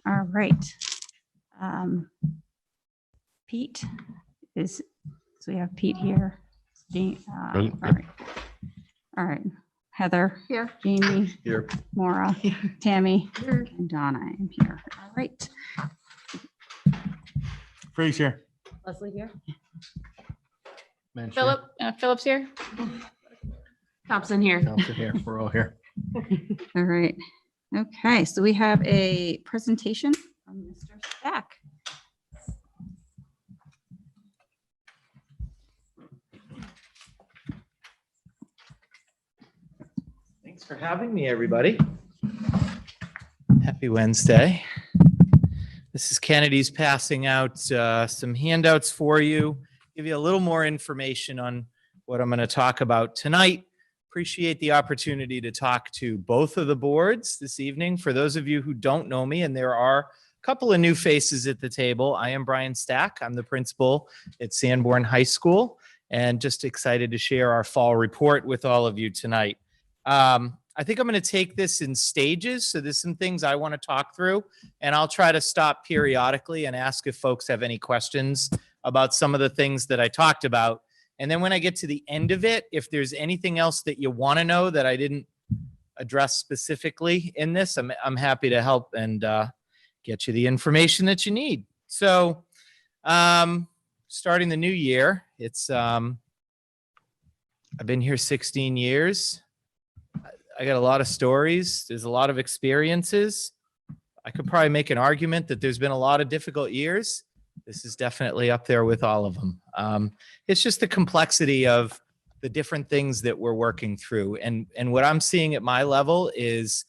All right. Pete is, so we have Pete here. All right. All right. Heather. Here. Jamie. Here. Maura. Here. Tammy. Here. And Donna. I'm here. All right. Freeze here. Leslie here. Philip's here. Thompson here. Thompson here. We're all here. All right. Okay. So we have a presentation from Mr. Stack. Thanks for having me, everybody. Happy Wednesday. Mrs. Kennedy's passing out some handouts for you, give you a little more information on what I'm going to talk about tonight. Appreciate the opportunity to talk to both of the boards this evening. For those of you who don't know me, and there are a couple of new faces at the table, I am Brian Stack. I'm the principal at Sanborn High School, and just excited to share our fall report with all of you tonight. I think I'm going to take this in stages. So there's some things I want to talk through, and I'll try to stop periodically and ask if folks have any questions about some of the things that I talked about. And then when I get to the end of it, if there's anything else that you want to know that I didn't address specifically in this, I'm happy to help and get you the information that you need. So starting the new year, it's I've been here 16 years. I got a lot of stories. There's a lot of experiences. I could probably make an argument that there's been a lot of difficult years. This is definitely up there with all of them. It's just the complexity of the different things that we're working through. And what I'm seeing at my level is,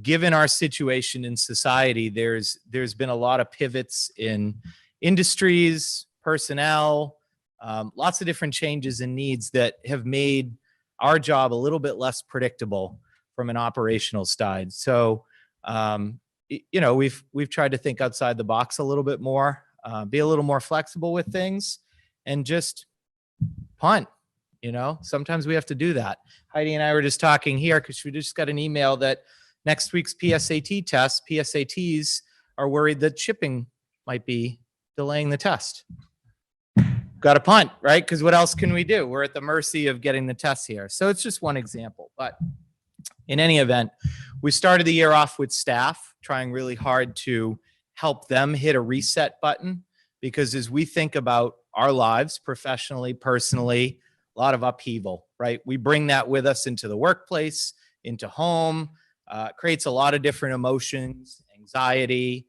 given our situation in society, there's been a lot of pivots in industries, personnel, lots of different changes and needs that have made our job a little bit less predictable from an operational side. So, you know, we've tried to think outside the box a little bit more, be a little more flexible with things, and just punt. You know, sometimes we have to do that. Heidi and I were just talking here because we just got an email that next week's PSATs are worried that shipping might be delaying the test. Got to punt, right? Because what else can we do? We're at the mercy of getting the tests here. So it's just one example. But in any event, we started the year off with staff, trying really hard to help them hit a reset button. Because as we think about our lives, professionally, personally, a lot of upheaval, right? We bring that with us into the workplace, into home, creates a lot of different emotions, anxiety,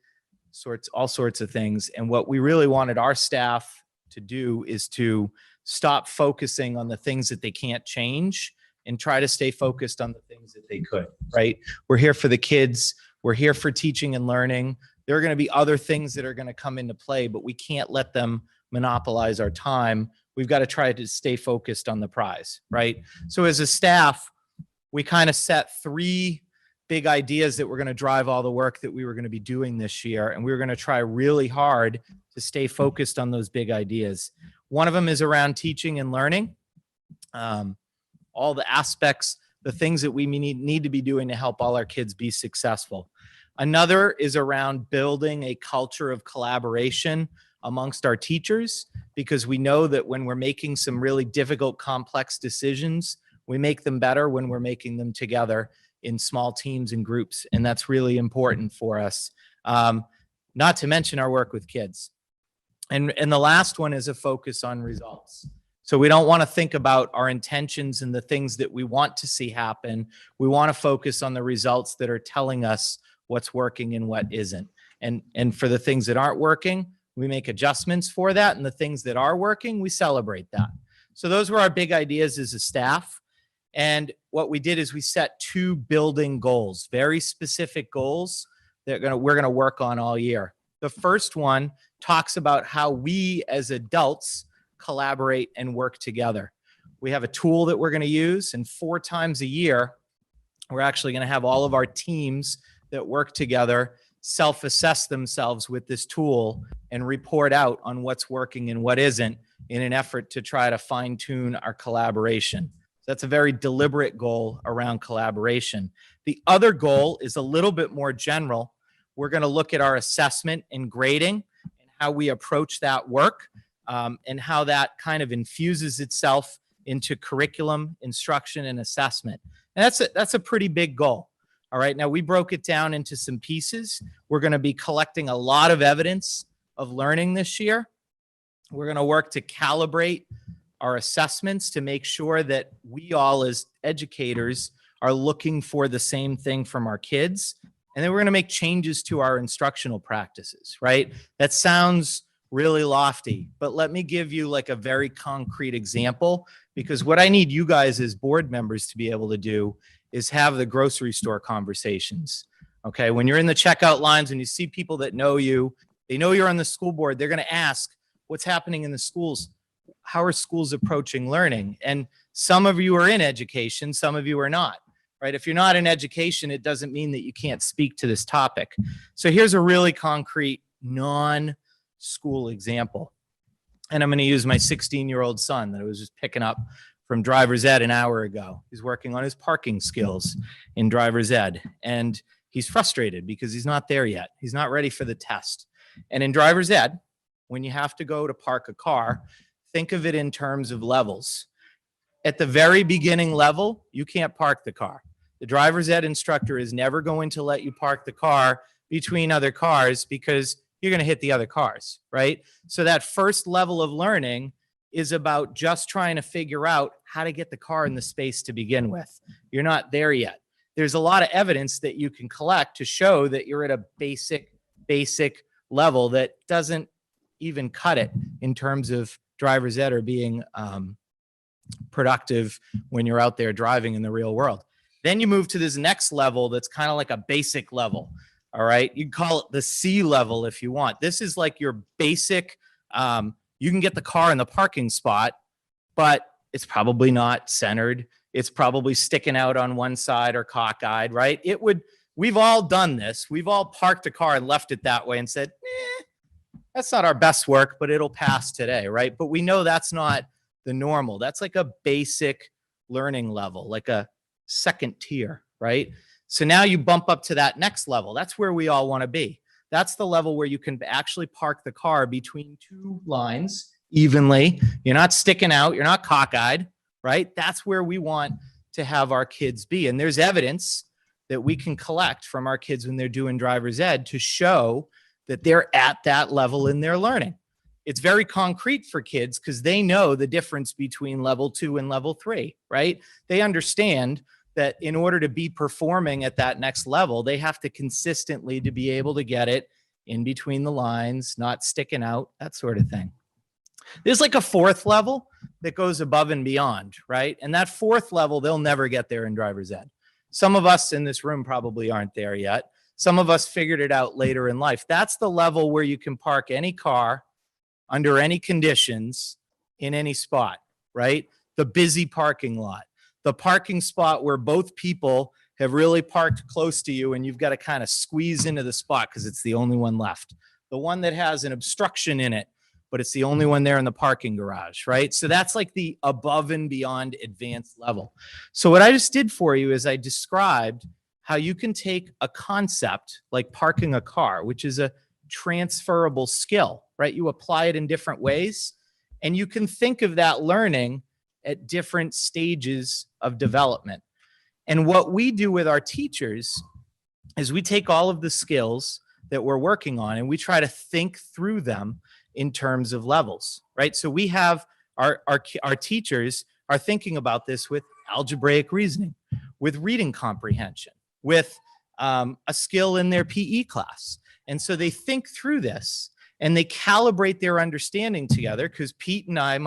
all sorts of things. And what we really wanted our staff to do is to stop focusing on the things that they can't change and try to stay focused on the things that they could, right? We're here for the kids. We're here for teaching and learning. There are going to be other things that are going to come into play, but we can't let them monopolize our time. We've got to try to stay focused on the prize, right? So as a staff, we kind of set 3 big ideas that we're going to drive all the work that we were going to be doing this year. And we were going to try really hard to stay focused on those big ideas. One of them is around teaching and learning. All the aspects, the things that we need to be doing to help all our kids be successful. Another is around building a culture of collaboration amongst our teachers, because we know that when we're making some really difficult, complex decisions, we make them better when we're making them together in small teams and groups. And that's really important for us. Not to mention our work with kids. And the last one is a focus on results. So we don't want to think about our intentions and the things that we want to see happen. We want to focus on the results that are telling us what's working and what isn't. And for the things that aren't working, we make adjustments for that. And the things that are working, we celebrate that. So those were our big ideas as a staff. And what we did is we set 2 building goals, very specific goals that we're going to work on all year. The first one talks about how we as adults collaborate and work together. We have a tool that we're going to use, and 4 times a year, we're actually going to have all of our teams that work together self-assess themselves with this tool and report out on what's working and what isn't in an effort to try to fine-tune our collaboration. That's a very deliberate goal around collaboration. The other goal is a little bit more general, We're going to look at our assessment and grading and how we approach that work, and how that kind of infuses itself into curriculum, instruction, and assessment. And that's a pretty big goal. All right. Now we broke it down into some pieces. We're going to be collecting a lot of evidence of learning this year. We're going to work to calibrate our assessments to make sure that we all as educators are looking for the same thing from our kids. And then we're going to make changes to our instructional practices, right? That sounds really lofty, but let me give you like a very concrete example, because what I need you guys as board members to be able to do is have the grocery store conversations. Okay. When you're in the checkout lines and you see people that know you, they know you're on the school board, they're going to ask, what's happening in the schools? How are schools approaching learning? And some of you are in education, some of you are not, right? If you're not in education, it doesn't mean that you can't speak to this topic. So here's a really concrete non-school example. And I'm going to use my 16-year-old son that I was just picking up from driver's ed an hour ago. He's working on his parking skills in driver's ed, and he's frustrated because he's not there yet. He's not ready for the test. And in driver's ed, when you have to go to park a car, think of it in terms of levels. At the very beginning level, you can't park the car. The driver's ed instructor is never going to let you park the car between other cars because you're going to hit the other cars, right? So that first level of learning is about just trying to figure out how to get the car in the space to begin with. You're not there yet. There's a lot of evidence that you can collect to show that you're at a basic level that doesn't even cut it in terms of driver's ed or being productive when you're out there driving in the real world. Then you move to this next level that's kind of like a basic level. All right. You can call it the C level if you want. This is like your basic, you can get the car in the parking spot, but it's probably not centered. It's probably sticking out on one side or cockeyed, right? We've all done this. We've all parked a car and left it that way and said, that's not our best work, but it'll pass today, right? But we know that's not the normal. That's like a basic learning level, like a second tier, right? So now you bump up to that next level. That's where we all want to be. That's the level where you can actually park the car between two lines evenly. You're not sticking out. You're not cockeyed, right? That's where we want to have our kids be. And there's evidence that we can collect from our kids when they're doing driver's ed to show that they're at that level in their learning. It's very concrete for kids because they know the difference between level 2 and level 3, right? They understand that in order to be performing at that next level, they have to consistently to be able to get it in between the lines, not sticking out, that sort of thing. There's like a fourth level that goes above and beyond, right? And that fourth level, they'll never get there in driver's ed. Some of us in this room probably aren't there yet. Some of us figured it out later in life. That's the level where you can park any car under any conditions in any spot, right? The busy parking lot. The parking spot where both people have really parked close to you and you've got to kind of squeeze into the spot because it's the only one left. The one that has an obstruction in it, but it's the only one there in the parking garage, right? So that's like the above and beyond advanced level. So what I just did for you is I described how you can take a concept like parking a car, which is a transferable skill, right? You apply it in different ways and you can think of that learning at different stages of development. And what we do with our teachers is we take all of the skills that we're working on and we try to think through them in terms of levels, right? So we have our teachers are thinking about this with algebraic reasoning, with reading comprehension, with a skill in their PE class. And so they think through this and they calibrate their understanding together because Pete and I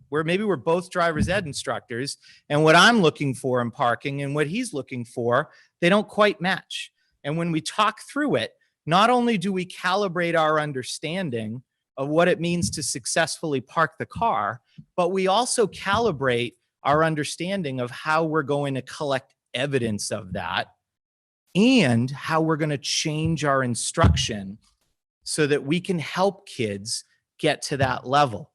we're both driver's ed instructors, and what I'm looking for in parking and what he's looking for, they don't quite match. And when we talk through it, not only do we calibrate our understanding of what it means to successfully park the car, but we also calibrate our understanding of how we're going to collect evidence of that and how we're going to change our instruction so that we can help kids get to that level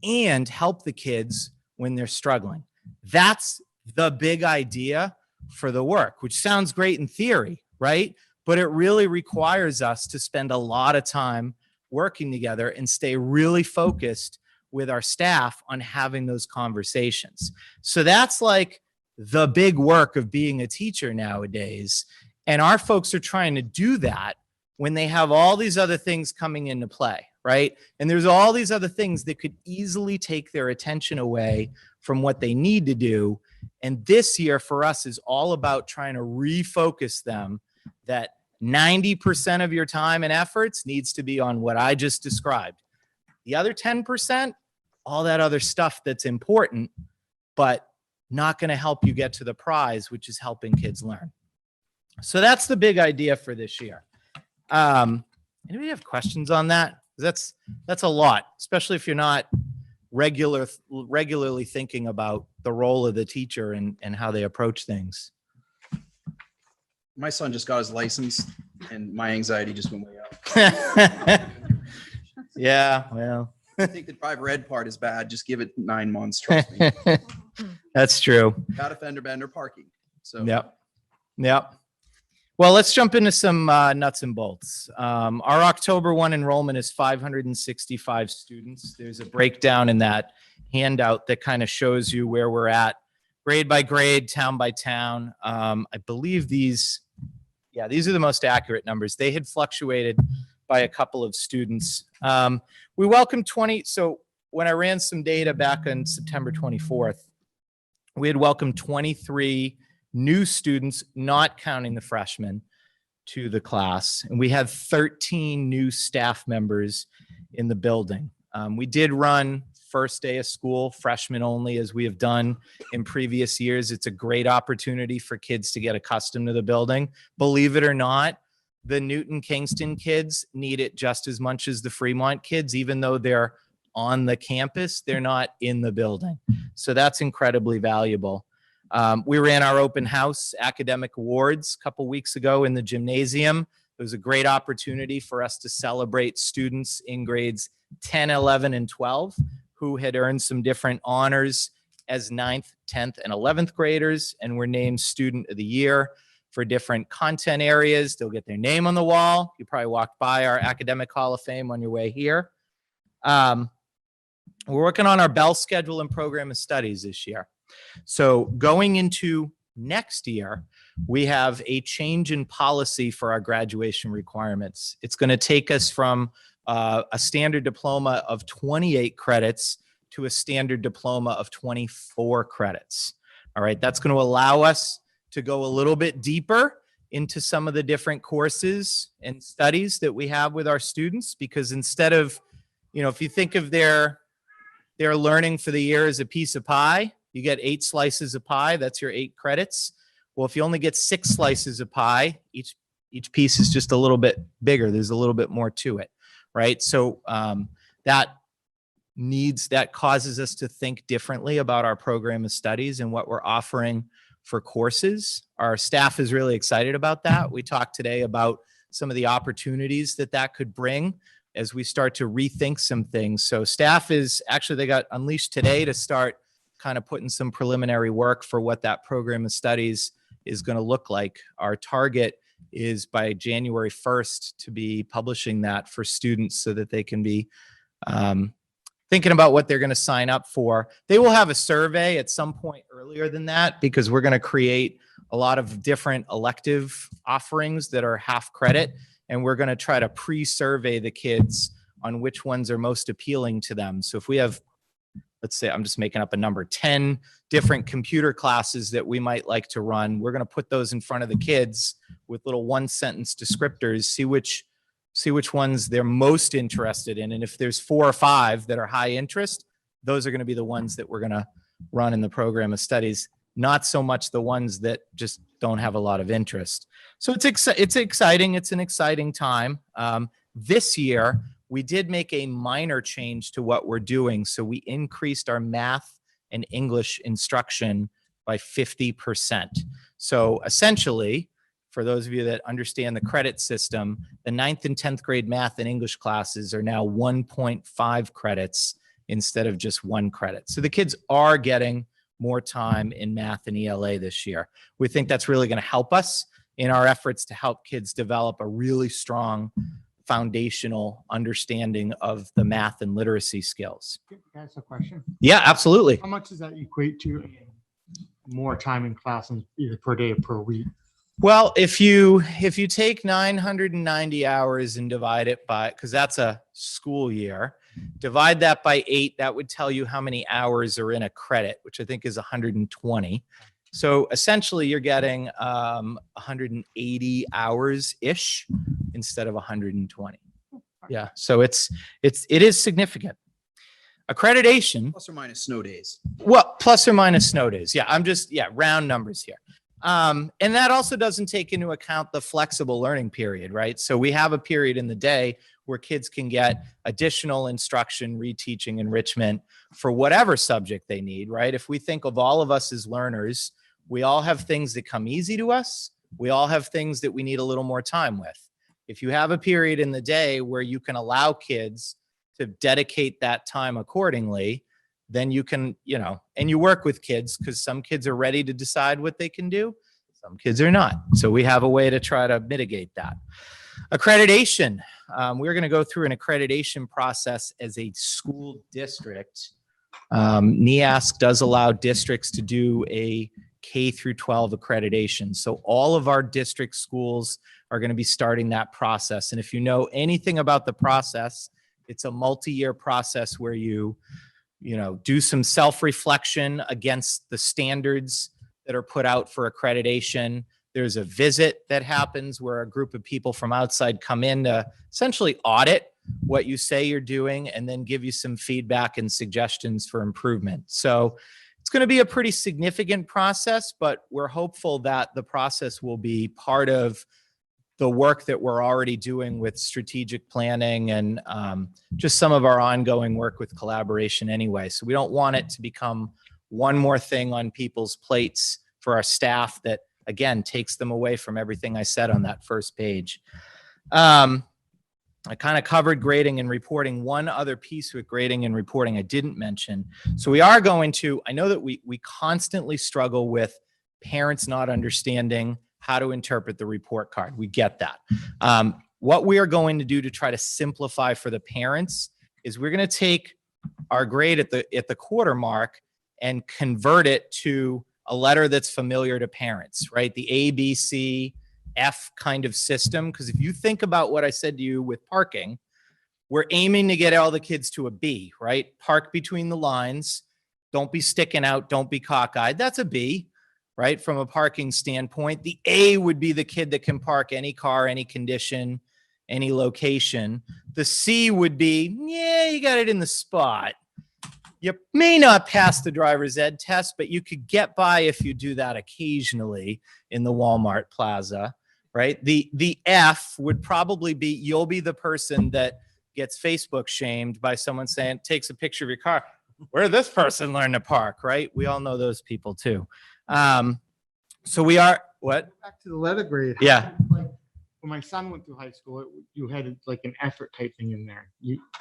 and help the kids when they're struggling. That's the big idea for the work, which sounds great in theory, right? but it really requires us to spend a lot of time working together and stay really focused with our staff on having those conversations. So that's like the big work of being a teacher nowadays. And our folks are trying to do that when they have all these other things coming into play, right? And there's all these other things that could easily take their attention away from what they need to do. And this year for us is all about trying to refocus them that 90% of your time and efforts needs to be on what I just described. The other 10%, all that other stuff that's important, but not going to help you get to the prize, which is helping kids learn. So that's the big idea for this year. Anybody have questions on that? That's a lot, especially if you're not regularly thinking about the role of the teacher and how they approach things. My son just got his license and my anxiety just went way up. Yeah, well, I think the driver ed part is bad. Just give it 9 months. Trust me. that's true. Got a fender bender parking. So Yep. Well, let's jump into some nuts and bolts. Our October 1 enrollment is 565 students. There's a breakdown in that handout that kind of shows you where we're at, grade by grade, town by town. I believe these are the most accurate numbers. They had fluctuated by a couple of students. We welcomed 20. So when I ran some data back on September 24th, we had welcomed 23 new students, not counting the freshmen, to the class. And we had 13 new staff members in the building. We did run first day of school, freshmen only, as we have done in previous years. It's a great opportunity for kids to get accustomed to the building. Believe it or not, the Newton Kingston kids need it just as much as the Fremont kids, even though they're on the campus, they're not in the building. So that's incredibly valuable. We ran our open house academic awards a couple weeks ago in the gymnasium. It was a great opportunity for us to celebrate students in grades 10, 11, and 12 who had earned some different honors as 9th, 10th, and 11th graders and were named Student of the Year for different content areas. They'll get their name on the wall. You probably walked by our Academic Hall of Fame on your way here. We're working on our Bell schedule and program of studies this year. So going into next year, we have a change in policy for our graduation requirements. It's going to take us from a standard diploma of 28 credits to a standard diploma of 24 credits. All right, that's going to allow us to go a little bit deeper into some of the different courses and studies that we have with our students, because instead of, if you think of their learning for the year as a piece of pie, you get 8 slices of pie, that's your 8 credits. Well, if you only get 6 slices of pie, each piece is just a little bit bigger. There's a little bit more to it, right? So that causes us to think differently about our program of studies and what we're offering for courses. Our staff is really excited about that. We talked today about some of the opportunities that could bring as we start to rethink some things. So staff they got unleashed today to start kind of putting some preliminary work for what that program of studies is going to look like. Our target is by January 1st to be publishing that for students so that they can be thinking about what they're going to sign up for. They will have a survey at some point earlier than that, because we're going to create a lot of different elective offerings that are half credit. And we're going to try to pre-survey the kids on which ones are most appealing to them. So if we have, let's say, I'm just making up a number, 10 different computer classes that we might like to run, we're going to put those in front of the kids with little 1-sentence descriptors, see which ones they're most interested in. And if there's 4 or 5 that are high interest, those are going to be the ones that we're going to run in the program of studies, not so much the ones that just don't have a lot of interest. So it's exciting. It's an exciting time. This year, we did make a minor change to what we're doing. So we increased our math and English instruction by 50%. So essentially, for those of you that understand the credit system, the 9th and 10th grade math and English classes are now 1.5 credits instead of just 1 credit. So the kids are getting more time in math and ELA this year. We think that's really going to help us in our efforts to help kids develop a really strong foundational understanding of the math and literacy skills. That's a question. Yeah, absolutely. How much does that equate to in more time in class, either per day or per week? Well, if you take 990 hours and divide it by, because that's a school year, divide that by 8, that would tell you how many hours are in a credit, which I think is 120. So essentially you're getting 180 hours-ish instead of 120. Yeah, so it is significant. Accreditation, Plus or minus snow days. well, plus or minus snow days. Yeah, round numbers here. And that also doesn't take into account the flexible learning period, right? So we have a period in the day where kids can get additional instruction, reteaching, enrichment for whatever subject they need, right? If we think of all of us as learners, we all have things that come easy to us. We all have things that we need a little more time with. If you have a period in the day where you can allow kids to dedicate that time accordingly, then you can, and you work with kids, because some kids are ready to decide what they can do. Some kids are not. So we have a way to try to mitigate that. Accreditation. We're going to go through an accreditation process as a school district. NEASC does allow districts to do a K through 12 accreditation. So all of our district schools are going to be starting that process. And if you know anything about the process, it's a multi-year process where you do some self-reflection against the standards that are put out for accreditation. There's a visit that happens where a group of people from outside come in to essentially audit what you say you're doing and then give you some feedback and suggestions for improvement. So it's going to be a pretty significant process, but we're hopeful that the process will be part of the work that we're already doing with strategic planning and just some of our ongoing work with collaboration anyway. So we don't want it to become one more thing on people's plates for our staff that, again, takes them away from everything I said on that first page. I kind of covered grading and reporting. One other piece with grading and reporting I didn't mention. So we are going to, I know that we constantly struggle with parents not understanding how to interpret the report card. We get that. What we are going to do to try to simplify for the parents is we're going to take our grade at the quarter mark and convert it to a letter that's familiar to parents, right? The A, B, C, F kind of system. Because if you think about what I said to you with parking, we're aiming to get all the kids to a B, right? Park between the lines. Don't be sticking out. Don't be cockeyed. That's a B, right? From a parking standpoint. The A would be the kid that can park any car, any condition, any location. The C would be, yeah, you got it in the spot. You may not pass the driver's ed test, but you could get by if you do that occasionally in the Walmart plaza, right? The F would probably be, you'll be the person that gets Facebook shamed by someone saying, takes a picture of your car. Where did this person learn to park, right? We all know those people too. So we are, what? Back to the letter grade. Yeah. Like, when my son went through high school, you had like an effort type thing in there.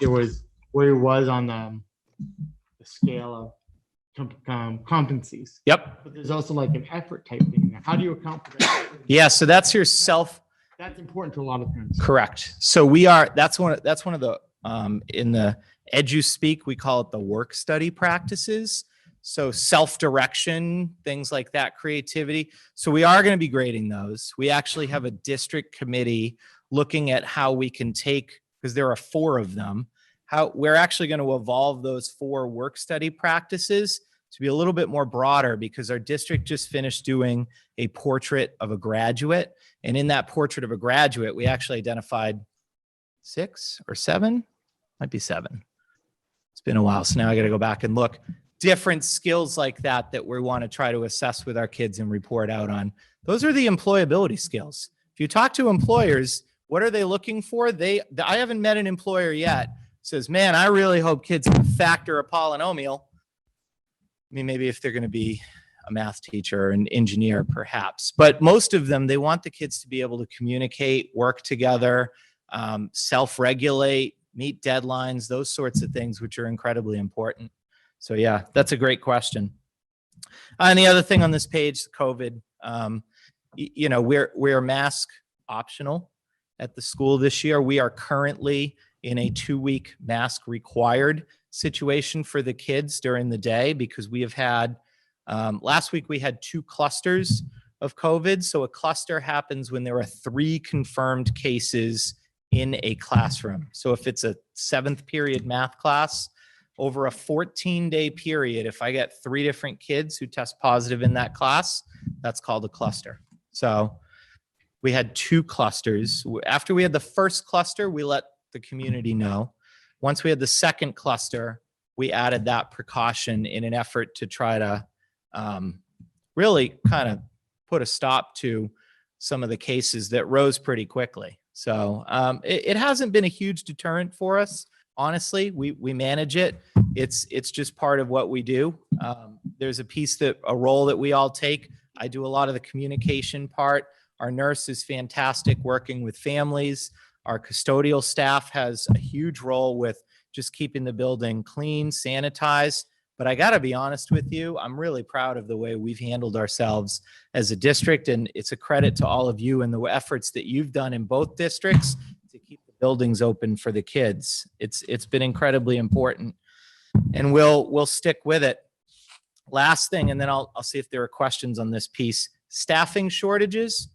There was where he was on the scale of competencies. Yep. But there's also like an effort type thing in there. How do you account for that? Yeah. So that's your self. That's important to a lot of parents. Correct. So we are, that's one of the, in the edu speak, we call it the work study practices. So self-direction, things like that, creativity. So we are going to be grading those. We actually have a district committee looking at how we can take, because there are 4 of them, how we're actually going to evolve those 4 work study practices to be a little bit more broader, because our district just finished doing a portrait of a graduate. And in that portrait of a graduate, we actually identified 6 or 7, might be 7. It's been a while. So now I got to go back and look. Different skills like that we want to try to assess with our kids and report out on. Those are the employability skills. If you talk to employers, what are they looking for? I haven't met an employer yet who says, man, I really hope kids can factor a polynomial. I mean, maybe if they're going to be a math teacher or an engineer, perhaps. But most of them, they want the kids to be able to communicate, work together, self-regulate, meet deadlines, those sorts of things, which are incredibly important. So yeah, that's a great question. And the other thing on this page, COVID, you know, we're mask optional at the school this year. We are currently in a 2-week mask required situation for the kids during the day because we have had, last week we had 2 clusters of COVID. So a cluster happens when there are 3 confirmed cases in a classroom. So if it's a 7th period math class, over a 14-day period, if I get 3 different kids who test positive in that class, that's called a cluster. So we had 2 clusters. After we had the first cluster, we let the community know. Once we had the second cluster, we added that precaution in an effort to try to really kind of put a stop to some of the cases that rose pretty quickly. So it hasn't been a huge deterrent for us. Honestly, we manage it. It's just part of what we do. There's a role that we all take. I do a lot of the communication part. Our nurse is fantastic working with families. Our custodial staff has a huge role with just keeping the building clean, sanitized. But I got to be honest with you, I'm really proud of the way we've handled ourselves as a district. And it's a credit to all of you and the efforts that you've done in both districts to keep the buildings open for the kids. It's been incredibly important, and we'll stick with it. Last thing, and then I'll see if there are questions on this piece. Staffing shortages,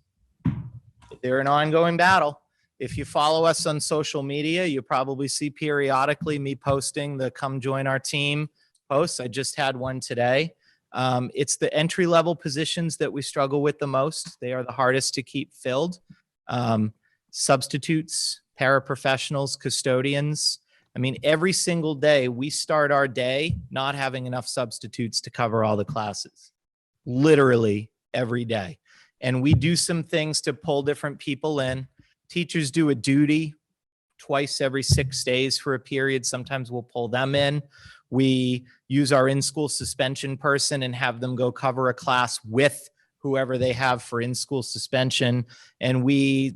they're an ongoing battle. If you follow us on social media, you probably see periodically me posting the come join our team posts. I just had one today. It's the entry-level positions that we struggle with the most. They are the hardest to keep filled. Substitutes, paraprofessionals, custodians. I mean, every single day we start our day not having enough substitutes to cover all the classes. Literally every day. And we do some things to pull different people in. Teachers do a duty twice every 6 days for a period. Sometimes we'll pull them in. We use our in-school suspension person and have them go cover a class with whoever they have for in-school suspension. And we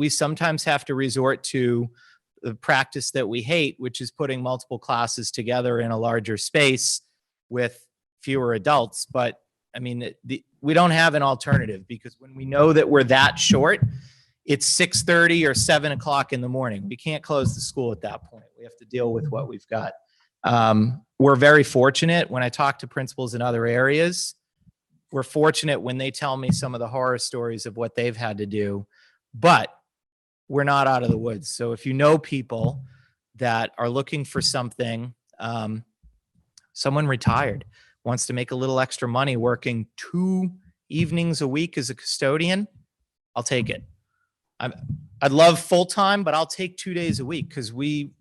sometimes have to resort to the practice that we hate, which is putting multiple classes together in a larger space with fewer adults. But I mean, we don't have an alternative, because when we know that we're that short, it's 6:30 or 7 o'clock in the morning. We can't close the school at that point. We have to deal with what we've got. We're very fortunate. When I talk to principals in other areas, we're fortunate when they tell me some of the horror stories of what they've had to do, but we're not out of the woods. So if you know people that are looking for something, someone retired wants to make a little extra money working 2 evenings a week as a custodian, I'll take it. I'd love full-time, but I'll take 2 days a week, because we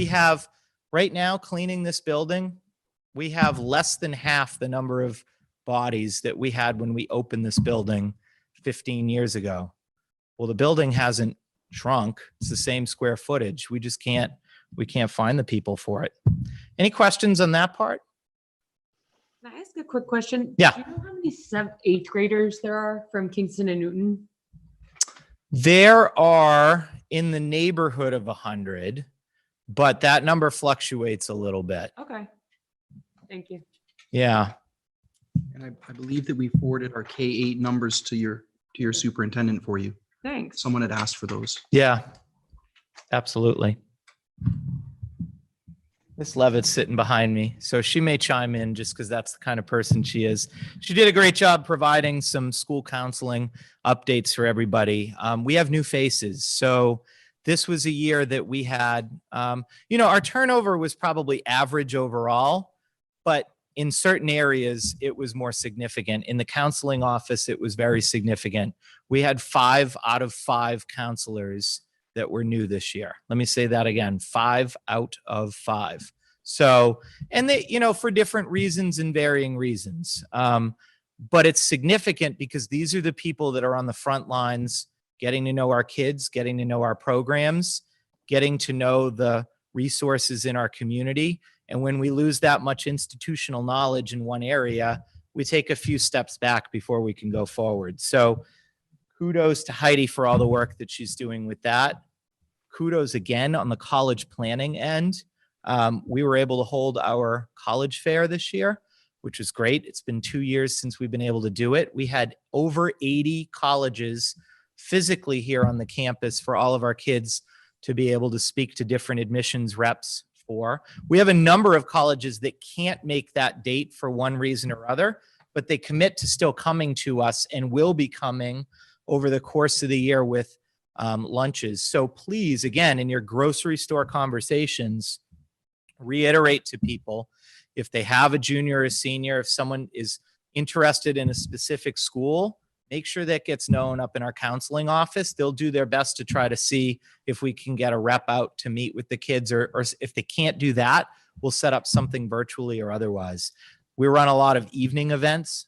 have right now cleaning this building, we have less than half the number of bodies that we had when we opened this building 15 years ago. Well, the building hasn't shrunk. It's the same square footage. We can't find the people for it. Any questions on that part? Can I ask a quick question? Yeah. Do you know how many 8th graders there are from Kingston and Newton? There are in the neighborhood of 100, but that number fluctuates a little bit. Okay. Thank you. Yeah. And I believe that we forwarded our K-8 numbers to your superintendent for you. Thanks. Someone had asked for those. Yeah, absolutely. Miss Levitt's sitting behind me, so she may chime in just because that's the kind of person she is. She did a great job providing some school counseling updates for everybody. We have new faces. So this was a year that we had, our turnover was probably average overall, but in certain areas, it was more significant. In the counseling office, it was very significant. We had 5 out of 5 counselors that were new this year. Let me say that again, 5 out of 5. So, and they, for different reasons and varying reasons. But it's significant because these are the people that are on the front lines, getting to know our kids, getting to know our programs, getting to know the resources in our community. And when we lose that much institutional knowledge in one area, we take a few steps back before we can go forward. So kudos to Heidi for all the work that she's doing with that. Kudos again on the college planning end. We were able to hold our college fair this year. which is great. It's been 2 years since we've been able to do it. We had over 80 colleges physically here on the campus for all of our kids to be able to speak to different admissions reps for. We have a number of colleges that can't make that date for one reason or other, but they commit to still coming to us and will be coming over the course of the year with lunches. So please, again, in your grocery store conversations, reiterate to people, if they have a junior or a senior, if someone is interested in a specific school, make sure that gets known up in our counseling office. They'll do their best to try to see if we can get a rep out to meet with the kids, or if they can't do that, we'll set up something virtually or otherwise. We run a lot of evening events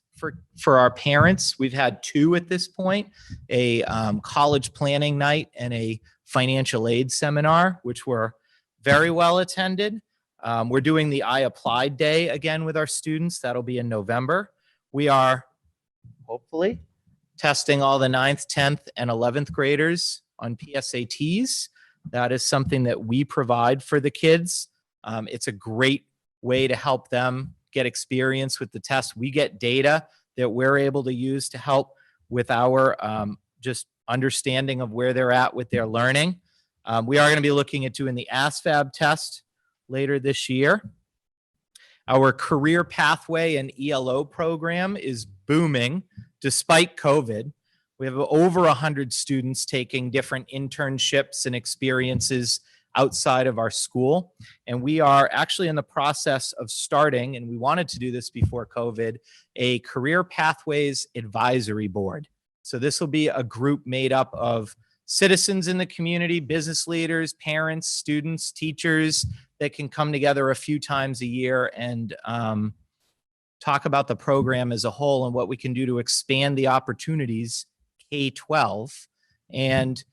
for our parents. We've had 2 at this point, a college planning night and a financial aid seminar, which were very well attended. We're doing the I Applied Day again with our students. That'll be in November. We are hopefully testing all the 9th, 10th, and 11th graders on PSATs. That is something that we provide for the kids. It's a great way to help them get experience with the test. We get data that we're able to use to help with our just understanding of where they're at with their learning. We are going to be looking at doing the ASVAB test later this year. Our career pathway and ELO program is booming despite COVID. We have over 100 students taking different internships and experiences outside of our school. And we are actually in the process of starting, and we wanted to do this before COVID, a career pathways advisory board. So this will be a group made up of citizens in the community, business leaders, parents, students, teachers that can come together a few times a year and talk about the program as a whole and what we can do to expand the opportunities K-12 and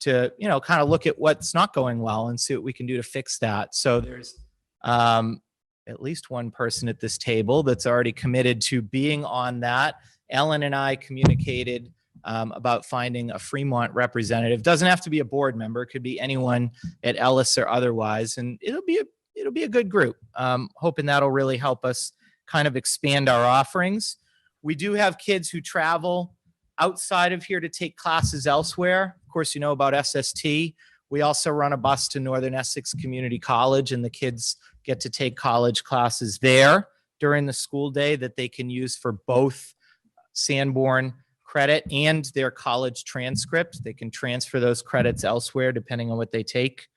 to, kind of look at what's not going well and see what we can do to fix that. So there's at least one person at this table that's already committed to being on that. Ellen and I communicated about finding a Fremont representative. Doesn't have to be a board member. It could be anyone at Ellis or otherwise. And it'll be a good group. Hoping that'll really help us kind of expand our offerings. We do have kids who travel outside of here to take classes elsewhere. Of course, you know about SST. We also run a bus to Northern Essex Community College, and the kids get to take college classes there during the school day that they can use for both Sanborn credit and their college transcript. They can transfer those credits elsewhere depending on what they take.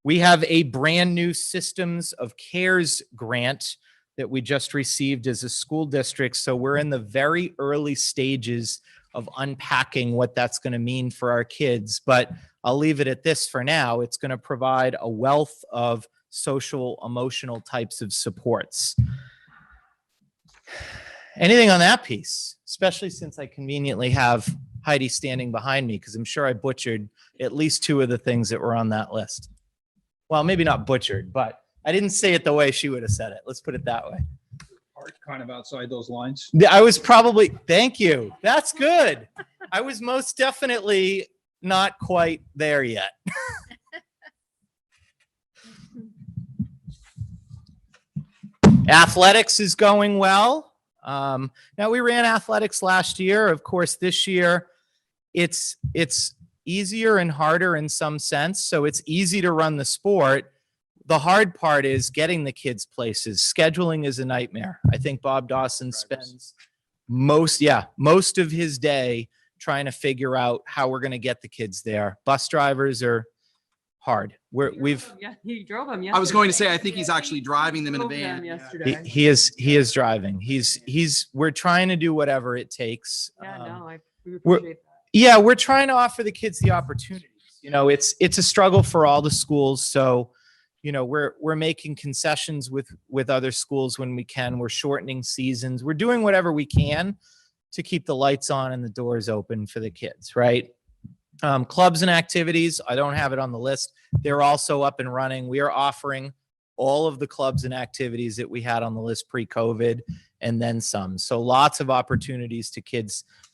We have a brand new Systems of Cares grant that we just received as a school district. So we're in the very early stages of unpacking what that's going to mean for our kids. But I'll leave it at this for now. It's going to provide a wealth of social, emotional types of supports. Anything on that piece, especially since I conveniently have Heidi standing behind me, because I'm sure I butchered at least 2 of the things that were on that list. Well, maybe not butchered, but I didn't say it the way she would have said it. Let's put it that way. Kind of outside those lines. I was probably, thank you. That's good. I was most definitely not quite there yet. Athletics is going well. Now we ran athletics last year. Of course, this year it's easier and harder in some sense. So it's easy to run the sport. The hard part is getting the kids places. Scheduling is a nightmare. I think Bob Dawson spends most of his day trying to figure out how we're going to get the kids there. Bus drivers are hard. Yeah, he drove them yesterday. I was going to say, I think he's actually driving them in a van. Yesterday. he is driving. We're trying to do whatever it takes. Yeah, no, we we're- appreciate that. Yeah, we're trying to offer the kids the opportunities. It's a struggle for all the schools. So, we're making concessions with other schools when we can. We're shortening seasons. We're doing whatever we can to keep the lights on and the doors open for the kids, right? Clubs and activities, I don't have it on the list. They're also up and running. We are offering all of the clubs and activities that we had on the list pre-COVID and then some. So lots of opportunities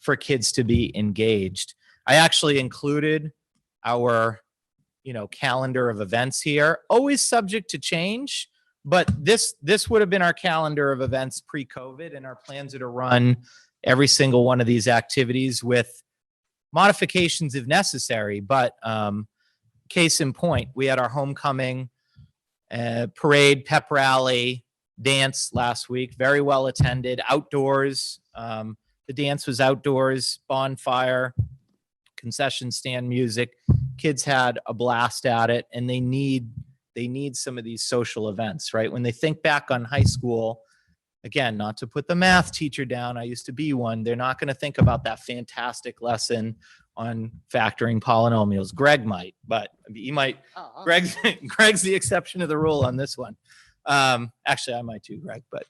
for kids to be engaged. I actually included our calendar of events here, always subject to change, but this would have been our calendar of events pre-COVID, and our plans are to run every single one of these activities with modifications if necessary. But case in point, we had our homecoming parade, pep rally, dance last week, very well attended, outdoors. The dance was outdoors, bonfire, concession stand music. Kids had a blast at it, and they need some of these social events, right? When they think back on high school, again, not to put the math teacher down, I used to be one, they're not going to think about that fantastic lesson on factoring polynomials. Greg might, but he might. Greg's the exception to the rule on this one. Actually, I might too, Greg, but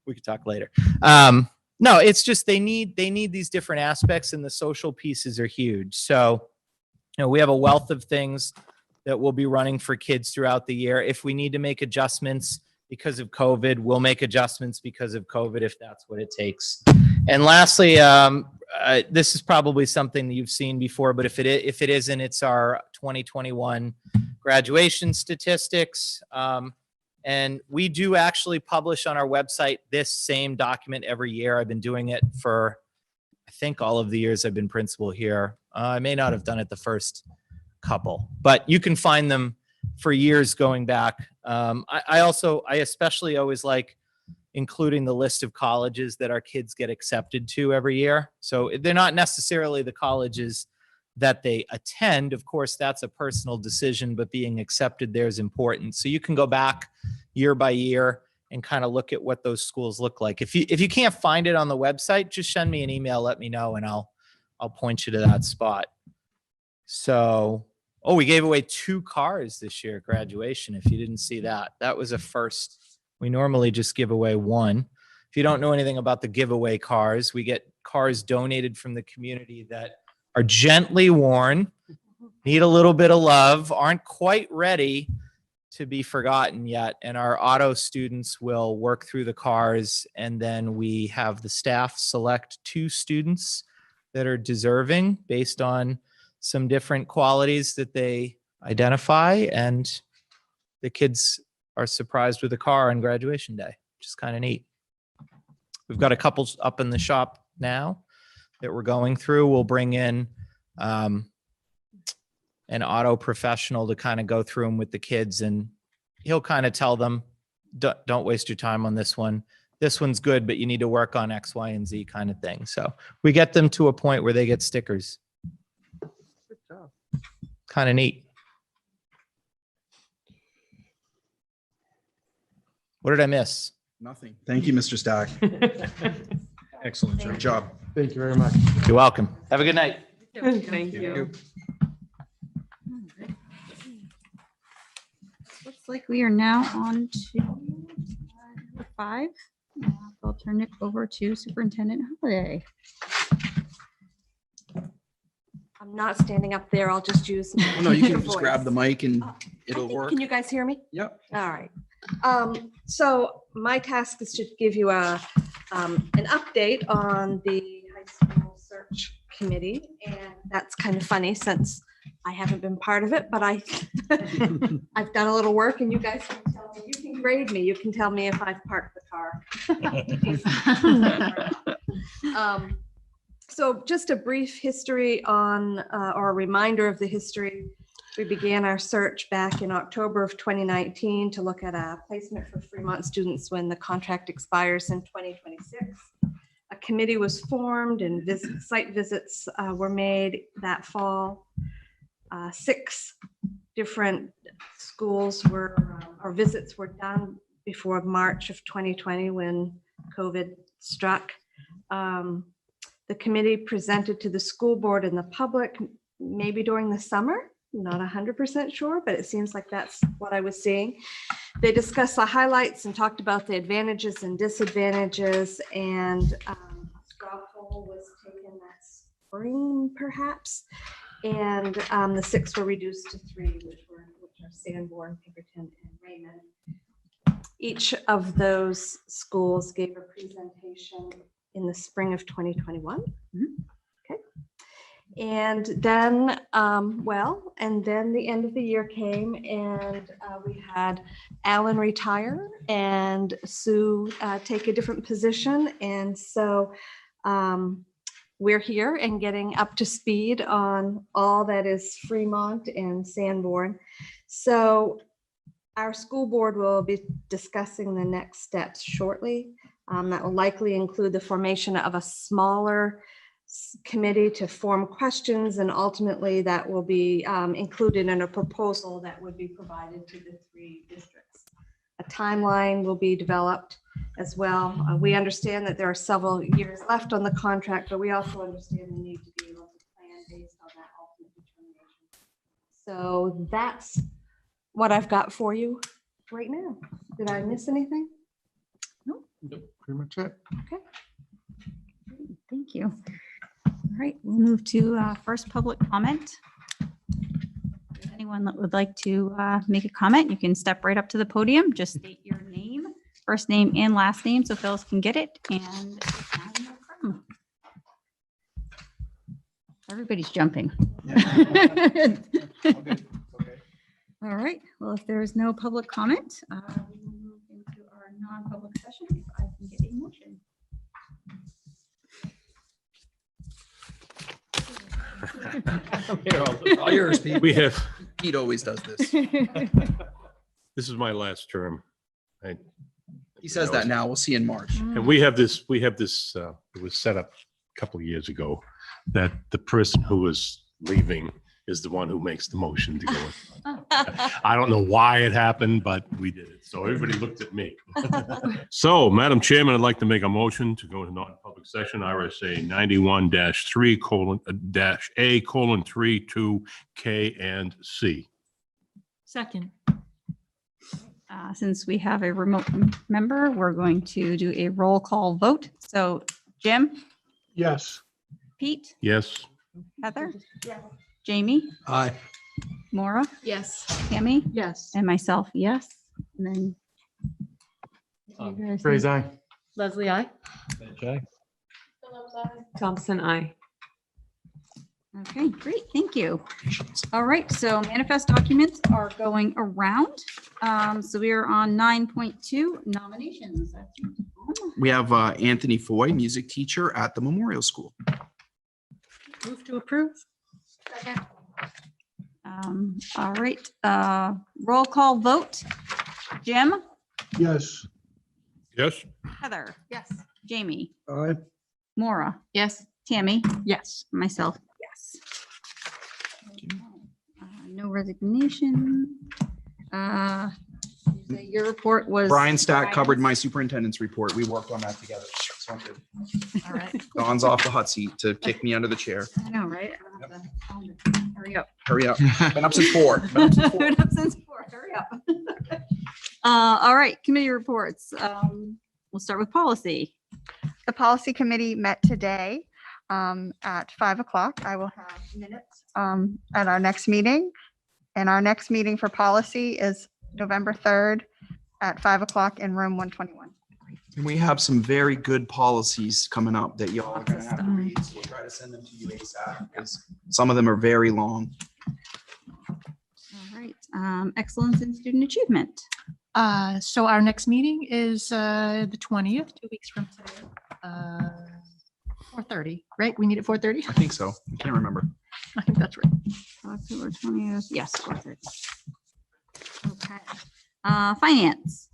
we could talk later. No, it's just they need these different aspects, and the social pieces are huge. So, we have a wealth of things that we'll be running for kids throughout the year. If we need to make adjustments because of COVID, we'll make adjustments because of COVID if that's what it takes. And lastly, this is probably something that you've seen before, but if it isn't, it's our 2021 graduation statistics. And we do actually publish on our website this same document every year. I've been doing it for, I think, all of the years I've been principal here. I may not have done it the first couple, but you can find them for years going back. I especially always like including the list of colleges that our kids get accepted to every year. So they're not necessarily the colleges that they attend. Of course, that's a personal decision, but being accepted there is important. So you can go back year by year and kind of look at what those schools look like. If you can't find it on the website, just send me an email, let me know, and I'll point you to that spot. So, we gave away 2 cars this year at graduation. If you didn't see that, that was a first. We normally just give away 1. If you don't know anything about the giveaway cars, we get cars donated from the community that are gently worn, need a little bit of love, aren't quite ready to be forgotten yet. And our auto students will work through the cars, and then we have the staff select 2 students that are deserving based on some different qualities that they identify, and the kids are surprised with a car on graduation day, which is kind of neat. We've got a couple up in the shop now that we're going through. We'll bring in an auto professional to kind of go through them with the kids, and he'll kind of tell them, don't waste your time on this one. This one's good, but you need to work on X, Y, and Z kind of thing. So we get them to a point where they get stickers. Kind of neat. What did I miss? Nothing. Thank you, Mr. Stack. Excellent. Good job. Thank you very much. You're welcome. Have a good night. Thank you. Looks like we are now on to number 5. I'll turn it over to Superintendent Holliday. I'm not standing up there. I'll just use. Oh, no, you can your just grab the voice. mic and I it'll think- work. Can you guys hear me? Yep. All right. So my task is to give you an update on the high school search committee, and that's kind of funny since I haven't been part of it, but I've done a little work, and you guys can tell me. You can grade me. You can tell me if I've parked the car. So just a brief history on, or a reminder of the history. We began our search back in October of 2019 to look at a placement for Fremont students when the contract expires in 2026. A committee was formed and site visits were made that fall. 6 different schools or visits were done before March of 2020 when COVID struck. The committee presented to the school board and the public maybe during the summer, not 100% sure, but it seems like that's what I was seeing. They discussed the highlights and talked about the advantages and disadvantages, and a straw poll was taken that spring perhaps, and the 6 were reduced to 3, which are Sanborn, Pinkerton, and Raymond. Each of those schools gave a presentation in the spring of 2021. Okay. And then, and then the end of the year came and we had Alan retire and Sue take a different position. And so we're here and getting up to speed on all that is Fremont and Sanborn. So our school board will be discussing the next steps shortly. That will likely include the formation of a smaller committee to form questions, and ultimately that will be included in a proposal that would be provided to the 3 districts. A timeline will be developed as well. We understand that there are several years left on the contract, but we also understand the need to be able to plan based on that ultimate determination. So that's what I've got for you right now. Did I miss anything? Nope, pretty much it. Okay. Thank you. All right, we'll move to first public comment. Anyone that would like to make a comment, you can step right up to the podium. Just state your name, first name and last name, so Phyllis can get it. And everybody's jumping. All right. Well, if there is no public comment, we will move into our non-public session. If I can get a motion. All yours, Pete. We have, Pete always does this. this is my last term. He says that now. We'll see in March. And we have this, it was set up a couple of years ago that the person who is leaving is the one who makes the motion to go in. I don't know why it happened, but we did it. So everybody looked at me. So, Madam Chairman, I'd like to make a motion to go into non-public session, RSA 91-3:A:3, 2, K and C. Second. Since we have a remote member, we're going to do a roll call vote. So Jim, Yes. Pete, Yes? Heather, Jamie, Aye. Maura, Yes. Tammy, Yes. and myself, yes. And then you guys- Praise I. Leslie, I. Thompson, I. Okay, great, thank you. All right, so manifest documents are going around. So we are on 9.2 nominations. We have Anthony Foy, music teacher at the Memorial School. Move to approve. All right, roll call vote. Jim, Yes. Yes? Heather, Yes. Jamie, Aye. Maura, Yes. Tammy, Yes. myself, yes. No resignation. Your report was. Brian Stack covered my superintendent's report. We worked on that together. So I'm good. All right. Don's off the hot seat to kick me under the chair. I know, right? Hurry up. Hurry up. Been up since 4. Been up since 4. Been up since 4. Hurry up. All right, committee reports. We'll start with policy. The policy committee met today at 5 o'clock. I will have minutes at our next meeting. And our next meeting for policy is November 3rd at 5 o'clock in room 121. And we have some very good policies coming up that y'all are gonna have to read. So we'll try to send them to you ASAP because some of them are very long. All right, excellence in student achievement. So our next meeting is the 20th, 2 weeks from today. 4:30, right? We meet at 4:30? I think so. I can't remember. I think that's right. October 20th, yes, 4:30. Okay, finance.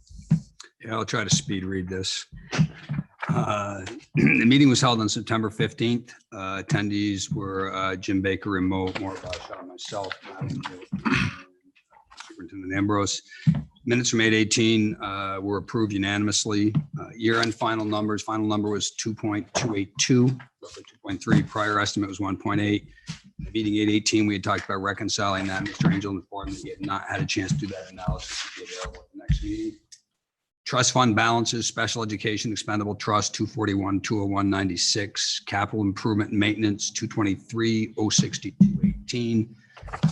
Yeah, I'll try to speed read this. The meeting was held on September 15th. Attendees were Jim Baker, remote, Maura Bashar, and myself, Superintendent Ambrose. Minutes from 8/18 were approved unanimously. Year-end final numbers, final number was 2.282, roughly 2.3. Prior estimate was 1.8. The meeting 8/18, we had talked about reconciling that. Mr. Angel informed me he had not had a chance to do that analysis. He'll be available at the next meeting. Trust fund balances, special education expendable trust, 241, 201, 96. Capital improvement and maintenance, 223, 062, 18.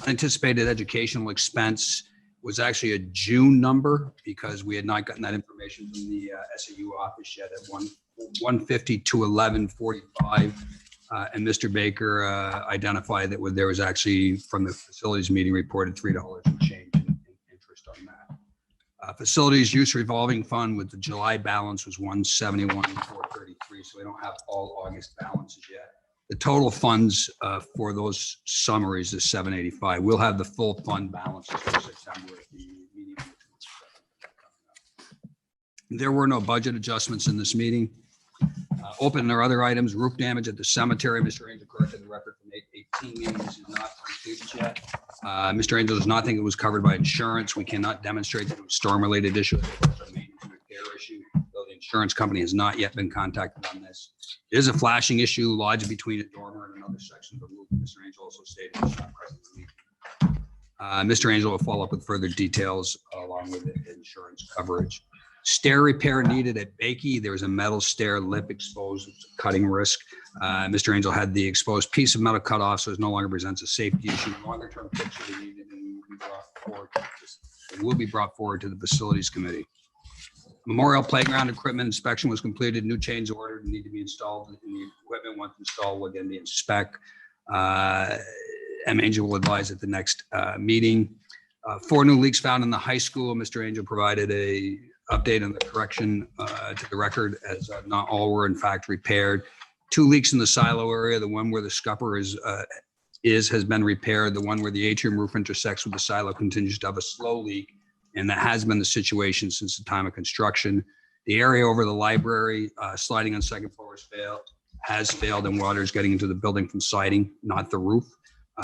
Unanticipated educational expense was actually a June number because we had not gotten that information from the SAU office yet at 150 to 1145. And Mr. Baker identified that there was actually from the facilities meeting reported $3 and change in interest on that. Facilities use revolving fund with the July balance was 171,433. So we don't have all August balances yet. The total funds for those summaries is 785. We'll have the full fund balances for September at the meeting. There were no budget adjustments in this meeting. Open or other items, roof damage at the cemetery. Mr. Angel corrected the record from 8/18 meeting. This is not completed yet. Mr. Angel does not think it was covered by insurance. We cannot demonstrate that it was storm-related issue. It was a maintenance and repair issue, though the insurance company has not yet been contacted on this. It is a flashing issue lodged between a dormer and another section of the roof. Mr. Angel also stated it's not present in the meeting. Mr. Angel will follow up with further details along with the insurance coverage. Stair repair needed at Bakey. There was a metal stair lip exposed, cutting risk. Mr. Angel had the exposed piece of metal cut off, so it no longer presents a safety issue. Longer term picture needed and will be brought forward to the facilities committee. Memorial playground equipment inspection was completed. New chains ordered and need to be installed. And the equipment once installed will again be in spec. M. Angel will advise at the next meeting. 4 new leaks found in the high school. Mr. Angel provided a update on the correction to the record as not all were in fact repaired. 2 leaks in the silo area. The one where the scupper has been repaired. The one where the atrium roof intersects with the silo continues to have a slow leak, and that has been the situation since the time of construction. The area over the library, sliding on second floor has failed, and water is getting into the building from siding, not the roof.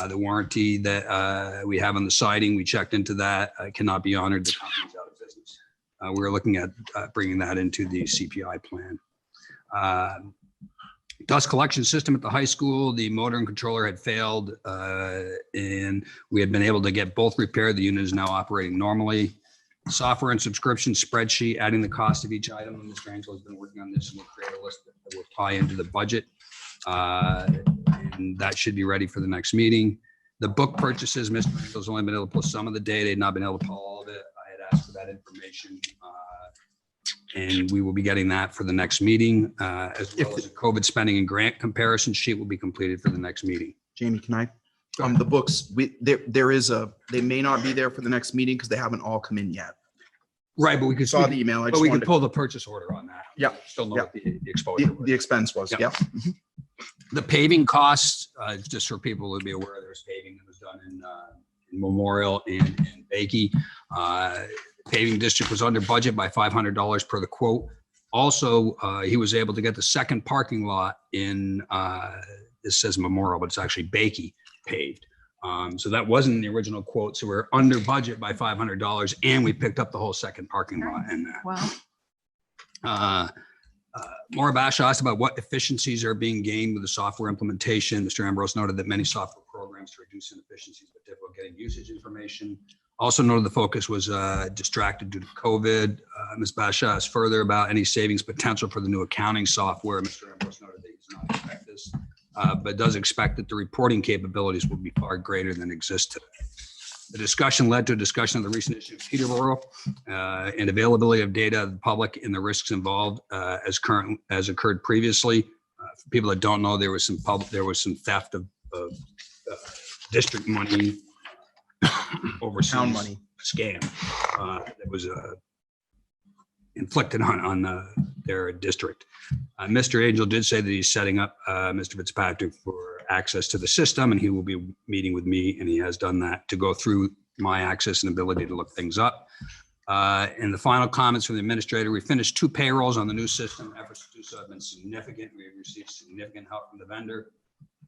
The warranty that we have on the siding, we checked into that, cannot be honored. The company's out of business. We're looking at bringing that into the CPI plan. Dust collection system at the high school, the motor and controller had failed, and we had been able to get both repaired. The unit is now operating normally. Software and subscription spreadsheet, adding the cost of each item. Mr. Angel has been working on this, and we'll create a list that will tie into the budget. And that should be ready for the next meeting. The book purchases, Mr. Angel's only been able to pull some of the data, not been able to pull all of it. I had asked for that information, and we will be getting that for the next meeting, as well as a COVID spending and grant comparison sheet will be completed for the next meeting. Jamie, can I? The books, they may not be there for the next meeting because they haven't all come in yet. Right, but we could Saw the email. But we could pull the purchase order on that. Yeah. Still know Yeah. what the exposure was. The expense was, Yeah. yeah. Mhm. The paving costs, just for people to be aware, there's paving that was done in Memorial and Bakey. Paving district was under budget by $500 per the quote. Also, he was able to get the second parking lot in, it says Memorial, but it's actually Bakey paved. So that wasn't the original quote. So we're under budget by $500, and we picked up the whole second parking lot in that. Wow. Maura Bash asked about what efficiencies are being gained with the software implementation. Mr. Ambrose noted that many software programs to reduce inefficiencies, but difficult getting usage information. Also noted the focus was distracted due to COVID. Ms. Bash asked further about any savings potential for the new accounting software. Mr. Ambrose noted that he does not expect this, but does expect that the reporting capabilities will be far greater than exist today. The discussion led to a discussion of the recent issue of Peterborough and availability of data to the public and the risks involved as occurred previously. For people that don't know, there was some theft of district money, overseas Town money scam that was inflicted on their district. Mr. Angel did say that he's setting up Mr. Fitzpatrick for access to the system, and he will be meeting with me, and he has done that to go through my access and ability to look things up. And the final comments from the administrator, we finished 2 payrolls on the new system. Efforts to do so have been significant. We have received significant help from the vendor.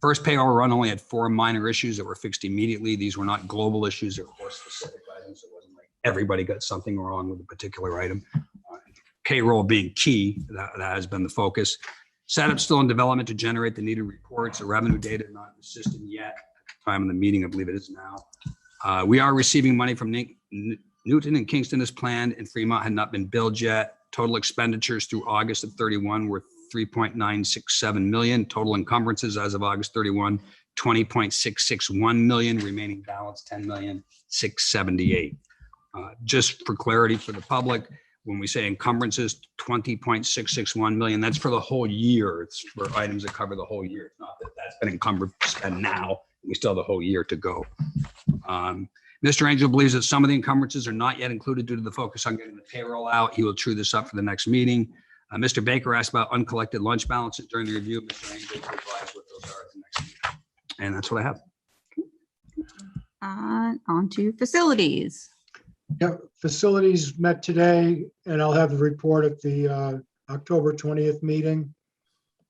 First payroll run only had 4 minor issues that were fixed immediately. These were not global issues or course specific items. It wasn't like everybody got something wrong with a particular item. Payroll being key, that has been the focus. Setup still in development to generate the needed reports. The revenue data not in the system yet. At the time of the meeting, I believe it is now. We are receiving money from Newton and Kingston as planned, and Fremont had not been billed yet. Total expenditures through August of 31 were 3.967 million. Total encumbrances as of August 31, 20.661 million. Remaining balance 10,678,000. Just for clarity for the public, When we say encumbrances, 20.661 million, that's for the whole year. It's for items that cover the whole year. It's not that that's been encumbered, spent now. We still have the whole year to go. Mr. Angel believes that some of the encumbrances are not yet included due to the focus on getting the payroll out. He will true this up for the next meeting. Mr. Baker asked about uncollected lunch balances during the review. Mr. Angel will advise what those are at the next meeting. And that's what I have. On to facilities. Yeah, facilities met today, and I'll have the report at the October 20th meeting.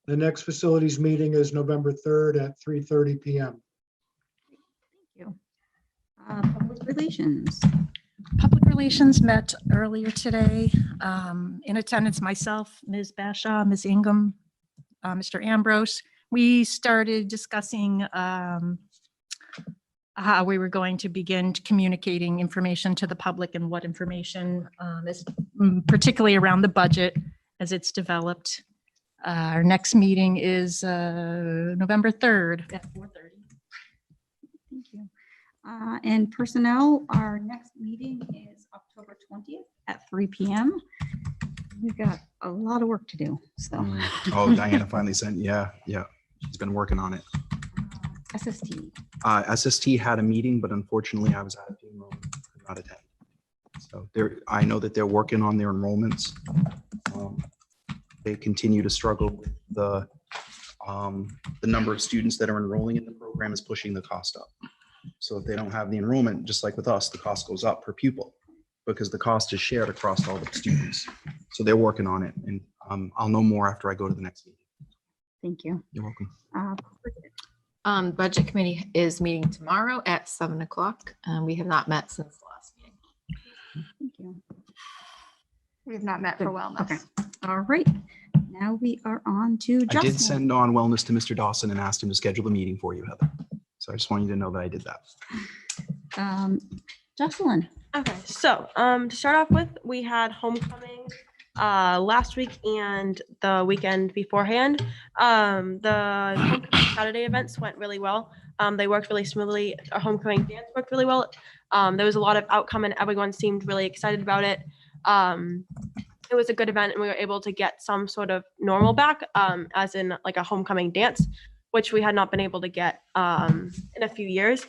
The next facilities meeting is November 3rd at 3:30 p.m. Thank you. Public relations. Public relations met earlier today. In attendance, myself, Ms. Bashaw, Ms. Ingham, Mr. Ambrose. We started discussing how we were going to begin communicating information to the public and what information is particularly around the budget as it's developed. Our next meeting is November 3rd at 4:30. Thank you. And personnel, our next meeting is October 20th at 3 p.m. We've got a lot of work to do, so. Oh, Diana finally sent, yeah. She's been working on it. SST. SST had a meeting, but unfortunately I was at a funeral, could not attend. So I know that they're working on their enrollments. They continue to struggle with the number of students that are enrolling in the program is pushing the cost up. So if they don't have the enrollment, just like with us, the cost goes up per pupil because the cost is shared across all the students. So they're working on it, and I'll know more after I go to the next meeting. Thank you. You're welcome. Budget committee is meeting tomorrow at 7 o'clock. We have not met since the last meeting. Thank you. We've not met for wellness. Okay. All right. Now we are on to I Justin. did send on wellness to Mr. Dawson and asked him to schedule a meeting for you, Heather. So I just want you to know that I did that. Jocelyn. Okay, so to start off with, we had homecoming last week and the weekend beforehand. The homecoming Saturday events went really well. They worked really smoothly. Our homecoming dance worked really well. There was a lot of outcome and everyone seemed really excited about it. It was a good event and we were able to get some sort of normal back, as in like a homecoming dance, which we had not been able to get in a few years.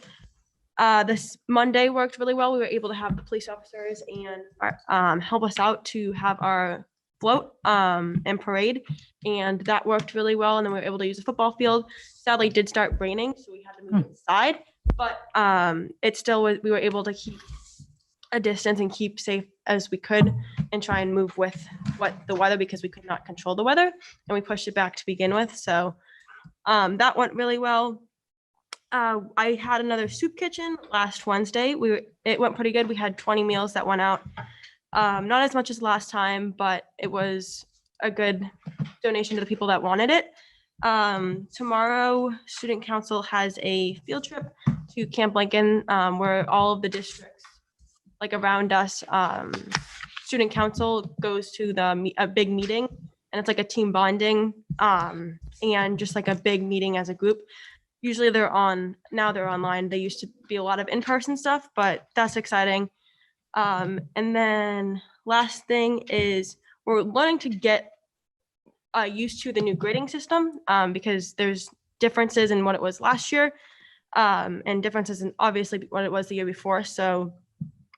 This Monday worked really well. We were able to have the police officers and help us out to have our float and parade, and that worked really well. And then we were able to use a football field. Sadly, it did start raining, so we had to move inside, but it still was, we were able to keep a distance and keep safe as we could and try and move with the weather because we could not control the weather, and we pushed it back to begin with. So that went really well. I had another soup kitchen last Wednesday. It went pretty good. We had 20 meals that went out. Not as much as last time, but it was a good donation to the people that wanted it. Tomorrow, Student Council has a field trip to Camp Lincoln, where all of the districts like around us, Student Council goes to a big meeting, and it's like a team bonding and just like a big meeting as a group. Usually now they're online. They used to be a lot of in-person stuff, but that's exciting. And then last thing is we're learning to get used to the new grading system because there's differences in what it was last year and differences in obviously what it was the year before. So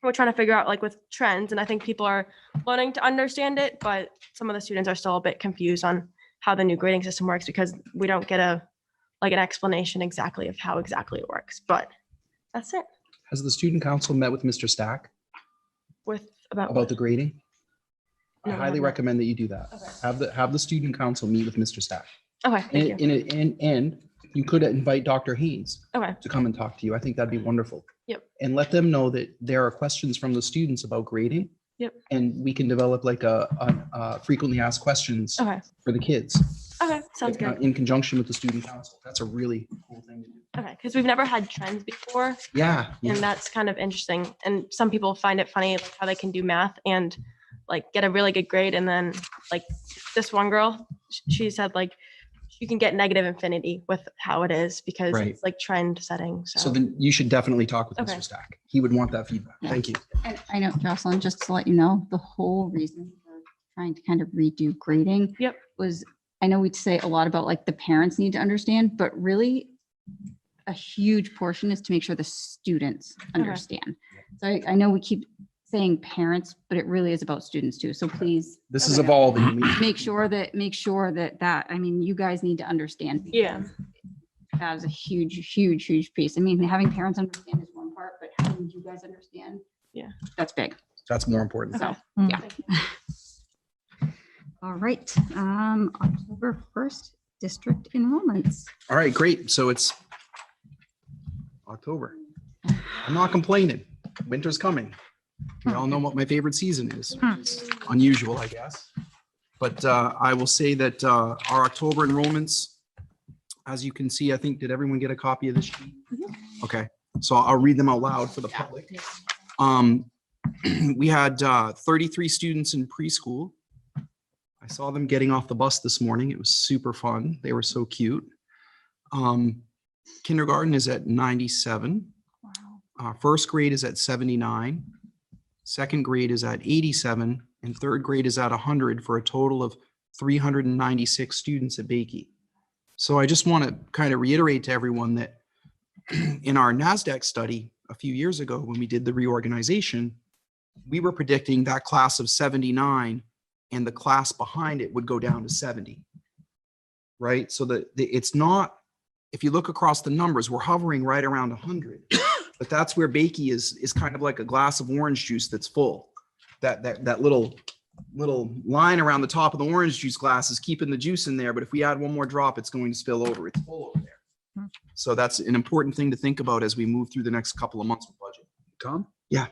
we're trying to figure out like with trends, and I think people are learning to understand it, but some of the students are still a bit confused on how the new grading system works because we don't get an explanation exactly of how exactly it works, but that's it. Has the Student Council met with Mr. Stack about the grading? No, I we highly have not. recommend that you do that. Okay. Have the Student Council meet with Mr. Stack. Okay, thank you. And you could invite Dr. Haynes Okay. to come and talk to you. I think that'd be wonderful. Yep. And let them know that there are questions from the students about grading. Yep. And we can develop like a frequently asked questions Okay. for the kids. Okay, sounds good. In conjunction with the Student Council. That's a really cool thing to do. Okay, because we've never had trends before. Yeah. And that's kind of interesting. And some people find it funny like how they can do math and like get a really good grade. And then like this one girl, she said like you can get negative infinity with how it is because Right. it's like trend setting. So then you should definitely talk with Okay. Mr. Stack. He would want that feedback. Yeah. Thank you. And I know, Jocelyn, just to let you know, the whole reason for trying to kind of redo grading Yep. was, I know we'd say a lot about like the parents need to understand, but really a huge portion is to make sure the students understand. So I know we keep saying parents, but it really is about students too. So please This is evolving. make sure that, I mean, you guys need to understand. Yeah. because That is a huge piece. I mean, having parents understand is one part, but having you guys understand, Yeah. that's big. That's more important. So, Mm. yeah. All right, October 1st, district enrollments. All right, great. So it's October. I'm not complaining. Winter's coming. We all know what my favorite season is. It's unusual, I guess. But I will say that our October enrollments, as you can see, I think, did everyone get a copy of this sheet? Okay, so I'll read them out loud for the public. We had 33 students in preschool. I saw them getting off the bus this morning. It was super fun. They were so cute. Kindergarten is at 97. First grade is at 79. Second grade is at 87. And third grade is at 100 for a total of 396 students at Bakey. So I just want to kind of reiterate to everyone that in our NASDAQ study a few years ago, when we did the reorganization, we were predicting that class of 79 and the class behind it would go down to 70, right? So it's not, if you look across the numbers, we're hovering right around 100, but that's where Bakey is kind of like a glass of orange juice that's full. That little line around the top of the orange juice glass is keeping the juice in there, but if we add one more drop, it's going to spill over. It's full over there. So that's an important thing to think about as we move through the next couple of months with budget. Tom? Yeah.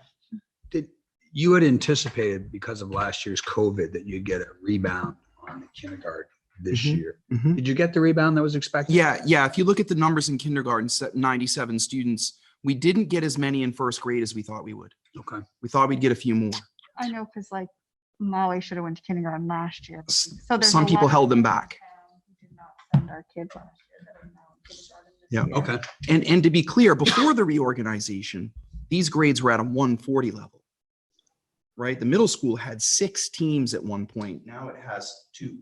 You had anticipated because of last year's COVID that you'd get a rebound on the kindergarten this year. Did you get the rebound that was expected? Yeah. If you look at the numbers in kindergarten, 97 students, we didn't get as many in first grade as we thought we would. Okay. We thought we'd get a few more. I know, because like Molly should have went to kindergarten last year. So there's Some a people lot held of them back. who did not send our kids last year that are now in kindergarten this Yeah. year. Okay. And to be clear, before the reorganization, these grades were at a 140 level, right? The middle school had 6 teams at one point. Now it has 2.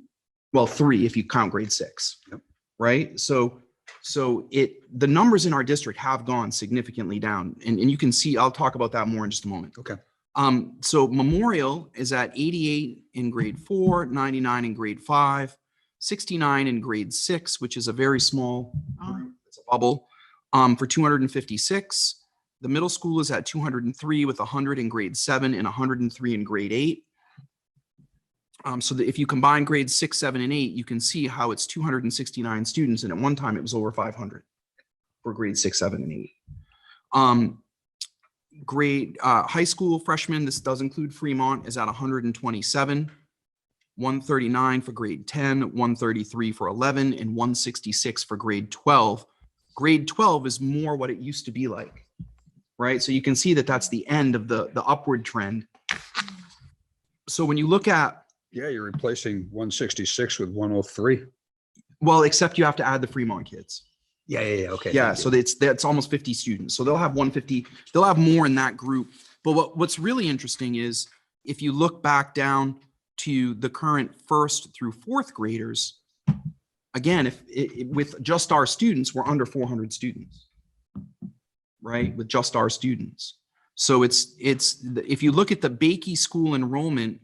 Well, 3 if you count grade 6. Yep. Right? So the numbers in our district have gone significantly down. And you can see, I'll talk about that more in just a moment. Okay. So Memorial is at 88 in grade 4, 99 in grade 5, 69 in grade 6, which is a very small group. It's a bubble, for 256. The middle school is at 203 with 100 in grade 7 and 103 in grade 8. So that if you combine grades 6, 7, and 8, you can see how it's 269 students. And at one time it was over 500 for grade 6, 7, and 8. High school freshmen, this does include Fremont, is at 127, 139 for grade 10, 133 for 11, and 166 for grade 12. Grade 12 is more what it used to be like, right? So you can see that that's the end of the upward trend. So when you look at, Yeah, you're replacing 166 with 103. well, except you have to add the Fremont kids. Yeah. Okay. Yeah, thank so you. that's almost 50 students. So they'll have 150, they'll have more in that group. But what's really interesting is if you look back down to the current 1st through 4th graders, again, with just our students, we're under 400 students, right? With just our students. So if you look at the Bakey school enrollment,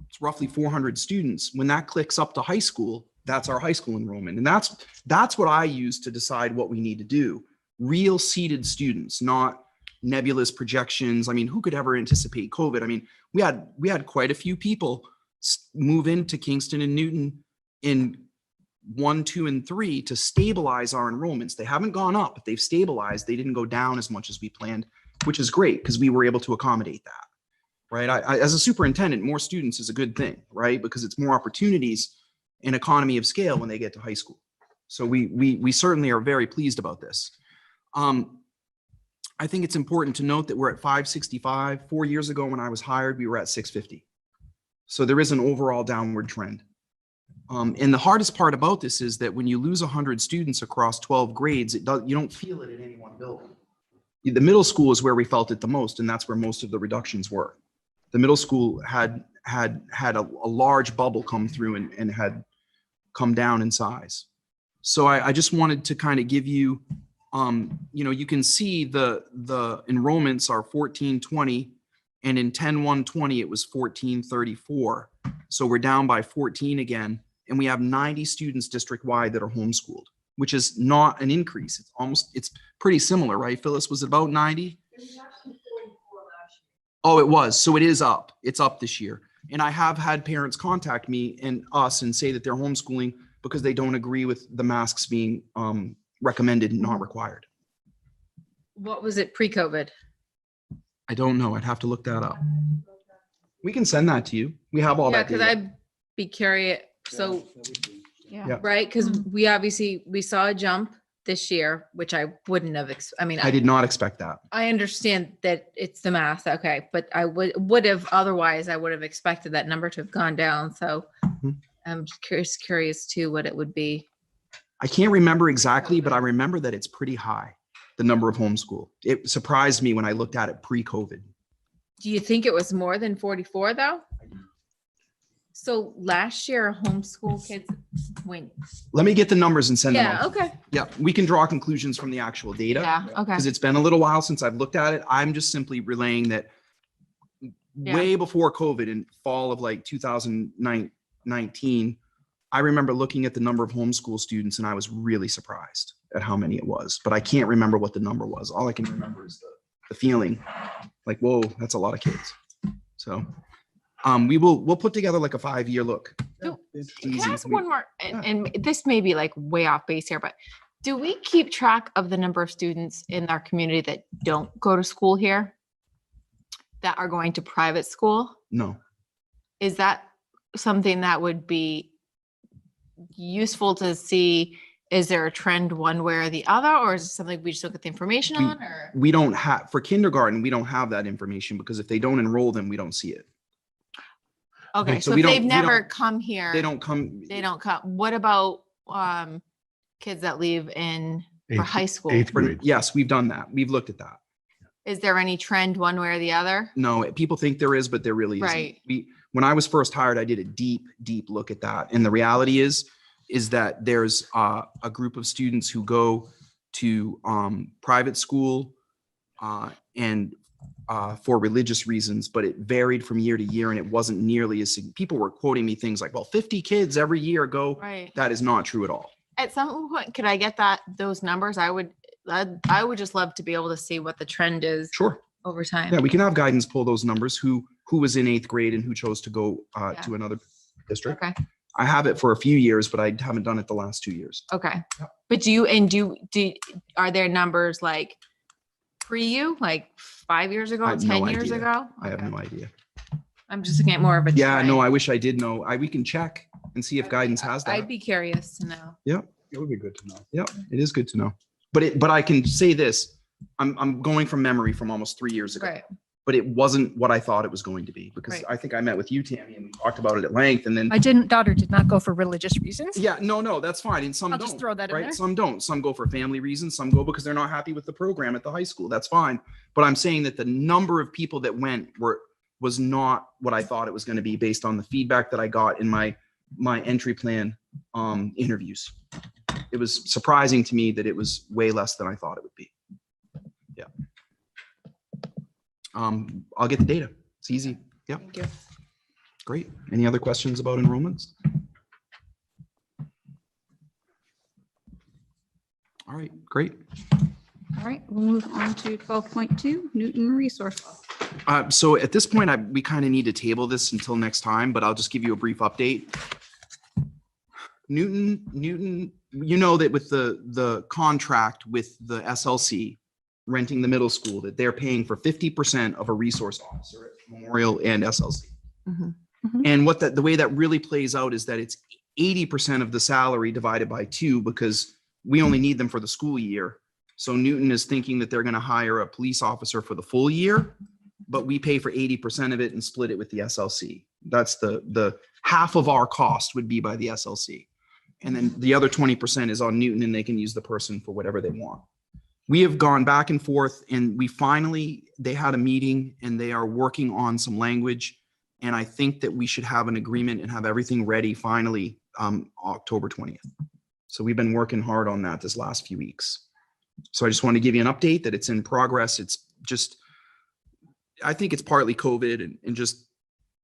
it's roughly 400 students. When that clicks up to high school, that's our high school enrollment. And that's what I use to decide what we need to do. Real seated students, not nebulous projections. I mean, who could ever anticipate COVID? I mean, we had quite a few people move into Kingston and Newton in 1, 2, and 3 to stabilize our enrollments. They haven't gone up, but they've stabilized. They didn't go down as much as we planned, which is great because we were able to accommodate that, right? I as a superintendent, more students is a good thing, right? Because it's more opportunities and economy of scale when they get to high school. So we certainly are very pleased about this. I think it's important to note that we're at 565. 4 years ago when I was hired, we were at 650. So there is an overall downward trend. And the hardest part about this is that when you lose 100 students across 12 grades, you don't feel it in any one building. The middle school is where we felt it the most, and that's where most of the reductions were. The middle school had a large bubble come through and had come down in size. So I just wanted to kind of give you, you can see the enrollments are 1420, and in 10-120 it was 1434. So we're down by 14 again, and we have 90 students district-wide that are homeschooled, which is not an increase. It's pretty similar, right? Phyllis, was it about 90? Oh, it was. So it is up. It's up this year. And I have had parents contact me and us and say that they're homeschooling because they don't agree with the masks being recommended and not required. What was it pre-COVID? I don't know. I'd have to look that up. We can send that to you. We have all Yeah, that because data. I'd be curious. So, Yeah. right, because we saw a jump this year, which I wouldn't have, I did not expect that. I understand that it's the math, okay, but I would have otherwise, I would have expected that number to have gone down. So I'm just curious too what it would be. I can't remember exactly, but I remember that it's pretty high, the number of homeschool. It surprised me when I looked at it pre-COVID. Do you think it was more than 44 though? So last year, homeschool kids went. Let me get the numbers and send them Yeah, out. okay. Yeah, we can draw conclusions from the actual data. Yeah, okay. Because it's been a little while since I've looked at it. I'm just simply relaying that way before COVID, in fall of like 2019, I remember looking at the number of homeschool students and I was really surprised at how many it was, but I can't remember what the number was. All I can remember is the feeling like, whoa, that's a lot of kids. So we'll put together like a 5-year look. Can Easy. I ask one more? And this may be like way off base here, but do we keep track of the number of students in our community that don't go to school here? That are going to private school? No. Is that something that would be useful to see? Is there a trend one way or the other, or is it something we just look at the information on? Or We don't have, for kindergarten, we don't have that information because if they don't enroll them, we don't see it. okay, so so we if don't- they've we never don't- come here, They don't come. They don't come. What about kids that leave in for high school? Eighth grade. Yes, we've done that. We've looked at that. Is there any trend one way or the other? No, people think there is, but there really isn't. Right. When I was first hired, I did a deep look at that. And the reality is that there's a group of students who go to private school and for religious reasons, but it varied from year to year and it wasn't nearly as, people were quoting me things like, well, 50 kids every year go. Right. That is not true at all. At some point, could I get those numbers? I would just love to be able to see what the trend is. Sure. Over time. Yeah, we can have guidance pull those numbers, who was in 8th grade and who chose to go to another district. Okay. I have it for a few years, but I haven't done it the last 2 years. Okay. But are there numbers like pre-you, like 5 years ago, I have 10 no years idea. ago? I have no idea. I'm just looking at more of a Yeah, trend. no, I wish I did know. We can check and see if guidance has that. I'd be curious to know. Yep. It would be good to know. Yep. It is good to know. But I can say this, I'm going from memory from almost 3 years ago. Right. But it wasn't what I thought it was going to be because Right. I think I met with you, Tammy, and we talked about it at length. And then My daughter did not go for religious reasons. yeah, no, that's fine. And some I'll don't. just throw that in right? there. Some don't. Some go for family reasons. Some go because they're not happy with the program at the high school. That's fine. But I'm saying that the number of people that went was not what I thought it was going to be based on the feedback that I got in my entry plan interviews. It was surprising to me that it was way less than I thought it would be. Yeah. I'll get the data. It's easy. Yep. Thank you. Great. Any other questions about enrollments? All right, great. All right, we'll move on to 12.2, Newton Resource Hub. So at this point, we kind of need to table this until next time, but I'll just give you a brief update. Newton, you know that with the contract with the SLC renting the middle school, that they're paying for 50% of a resource officer at Memorial and SLC. Mhm. And the way that really plays out is that it's 80% of the salary divided by 2 because we only need them for the school year. So Newton is thinking that they're going to hire a police officer for the full year, but we pay for 80% of it and split it with the SLC. That's the half of our cost would be by the SLC. And then the other 20% is on Newton, and they can use the person for whatever they want. We have gone back and forth, and they had a meeting, and they are working on some language. And I think that we should have an agreement and have everything ready finally October 20th. So we've been working hard on that this last few weeks. So I just want to give you an update that it's in progress. It's just, I think it's partly COVID and just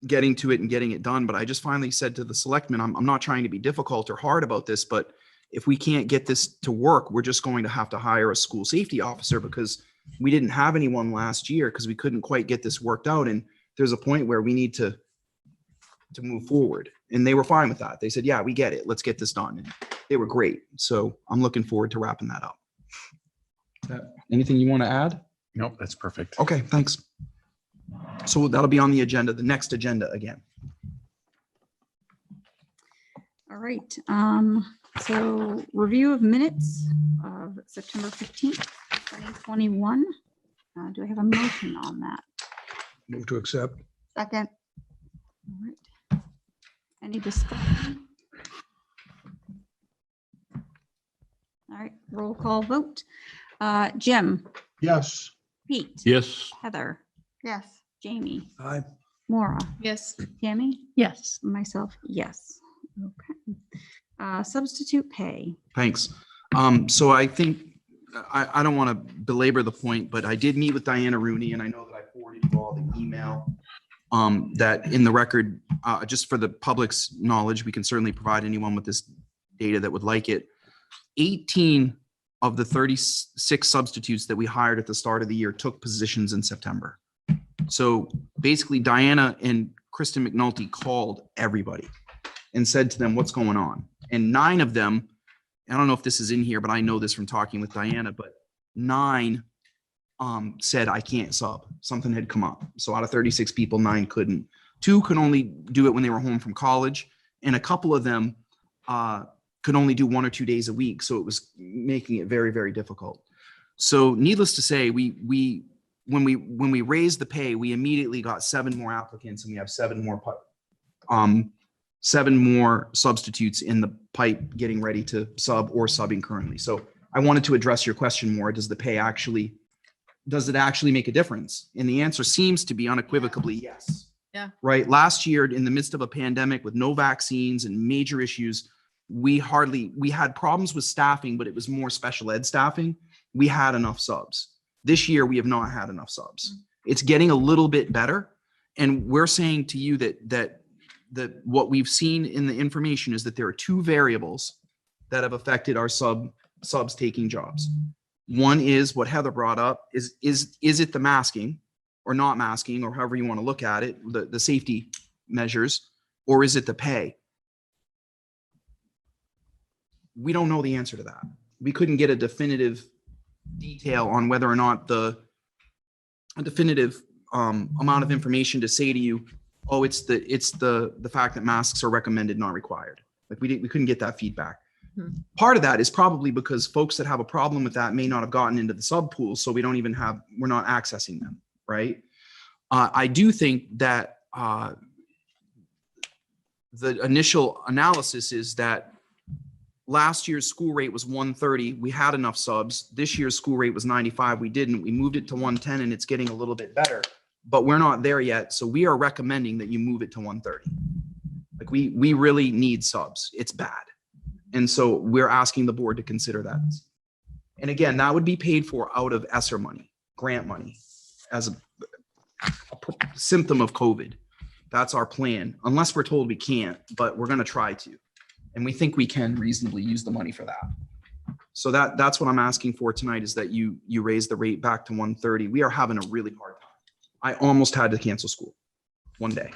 getting to it and getting it done. But I just finally said to the selectmen, I'm not trying to be difficult or hard about this, but if we can't get this to work, we're just going to have to hire a school safety officer, because we didn't have anyone last year because we couldn't quite get this worked out. And there's a point where we need to move forward. And they were fine with that. They said, yeah, we get it. Let's get this done. And they were great. So I'm looking forward to wrapping that up. Anything you want to add? Nope, that's perfect. Okay, thanks. So that'll be on the agenda, the next agenda again. All right. So review of minutes of September 15th, 2021. Do I have a motion on that? Move to accept. Second. All right. Any discussion? All right, roll call vote. Jim, Yes. Pete, Yes. Heather, Yes. Jamie, Aye. Maura, Yes. Tammy, Yes. myself, yes. Okay. Substitute pay. Thanks. So I think, I don't want to belabor the point, but I did meet with Diana Rooney, and I know that I forwarded you all the email that in the record, just for the public's knowledge, we can certainly provide anyone with this data that would like it. 18 of the 36 substitutes that we hired at the start of the year took positions in September. So basically Diana and Kristen McNulty called everybody and said to them, what's going on? And 9 of them, I don't know if this is in here, but I know this from talking with Diana, but 9 said, I can't sub. Something had come up. So out of 36 people, 9 couldn't. 2 could only do it when they were home from college. And a couple of them could only do 1 or 2 days a week. So it was making it very, very difficult. So needless to say, when we raised the pay, we immediately got 7 more applicants, and we have 7 more substitutes in the pipe getting ready to sub or subbing currently. So I wanted to address your question more. Does it actually make a difference? And the answer seems to be unequivocally yes. Yeah. Right. Last year, in the midst of a pandemic with no vaccines and major issues, we had problems with staffing, but it was more special ed staffing. We had enough subs. This year, we have not had enough subs. It's getting a little bit better. And we're saying to you that what we've seen in the information is that there are 2 variables that have affected our subs taking jobs. One is what Heather brought up, is it the masking or not masking, or however you want to look at it, the safety measures, or is it the pay? We don't know the answer to that. We couldn't get a definitive detail on whether or not a definitive amount of information to say to you, oh, it's the fact that masks are recommended, not required. Like we couldn't get that feedback. Part of that is probably because folks that have a problem with that may not have gotten into the sub pool, so we're not accessing them, right? I do think that the initial analysis is that last year's school rate was 130. We had enough subs. This year's school rate was 95. We didn't. We moved it to 110, and it's getting a little bit better, but we're not there yet. So we are recommending that you move it to 130. Like we really need subs. It's bad. And so we're asking the board to consider that. And again, that would be paid for out of ESSER money, grant money, as a symptom of COVID. That's our plan, unless we're told we can't, but we're going to try to. And we think we can reasonably use the money for that. So that's what I'm asking for tonight, is that you raise the rate back to 130. We are having a really hard time. I almost had to cancel school one day.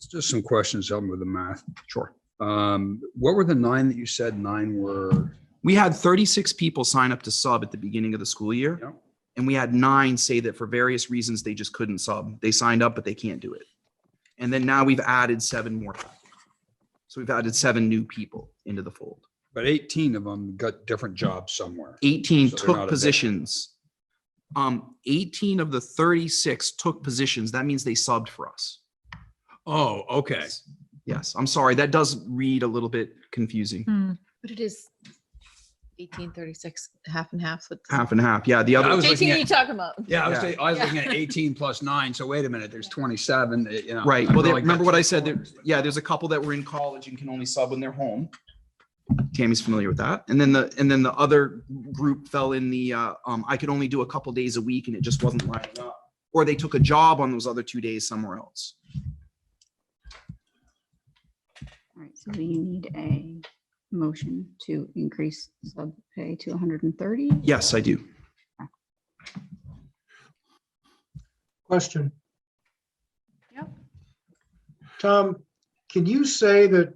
Just some questions, help me with the math. Sure. What were the 9 that you said 9 were? We had 36 people sign up to sub at the beginning of the school year. Yep. And we had 9 say that for various reasons, they just couldn't sub. They signed up, but they can't do it. And then now we've added 7 more. So we've added 7 new people into the fold. But 18 of them got different jobs somewhere. 18 So they're not took available. positions. 18 of the 36 took positions. That means they subbed for us. Oh, okay. Yes, I'm sorry. That does read a little bit confusing. But it is 1836, half and half. Half and half. Yeah, the Yeah, other. I was looking 18 at- you talking about? Yeah, I was, Yeah. I was looking at 18 plus 9. So wait a minute, there's 27, you know. Right. I Well, feel like remember that's what I just said? points. Yeah, there's a couple that were in college and can only sub when they're home. Tammy's familiar with that. And then the other group fell in the I could only do a couple days a week and it just wasn't lining up. Or they took a job on those other 2 days somewhere else. All right, so we need a motion to increase sub pay to 130. Yes, I do. Question. Yep. Tom, can you say that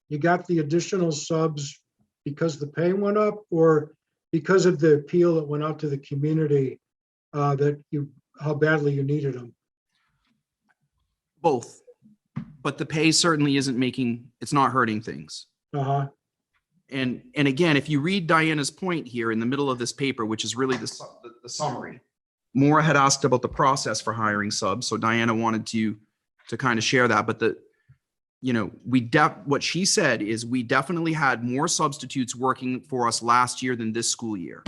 you got the additional subs because the pay went up or because of the appeal that went out to the community how badly you needed them? Both. But the pay certainly isn't it's not hurting things. Uh-huh. And again, if you read Diana's point here in the middle of this paper, which is really the summary, Maura had asked about the process for hiring subs. So Diana wanted to kind of share that. But what she said is we definitely had more substitutes working for us last year than this school year.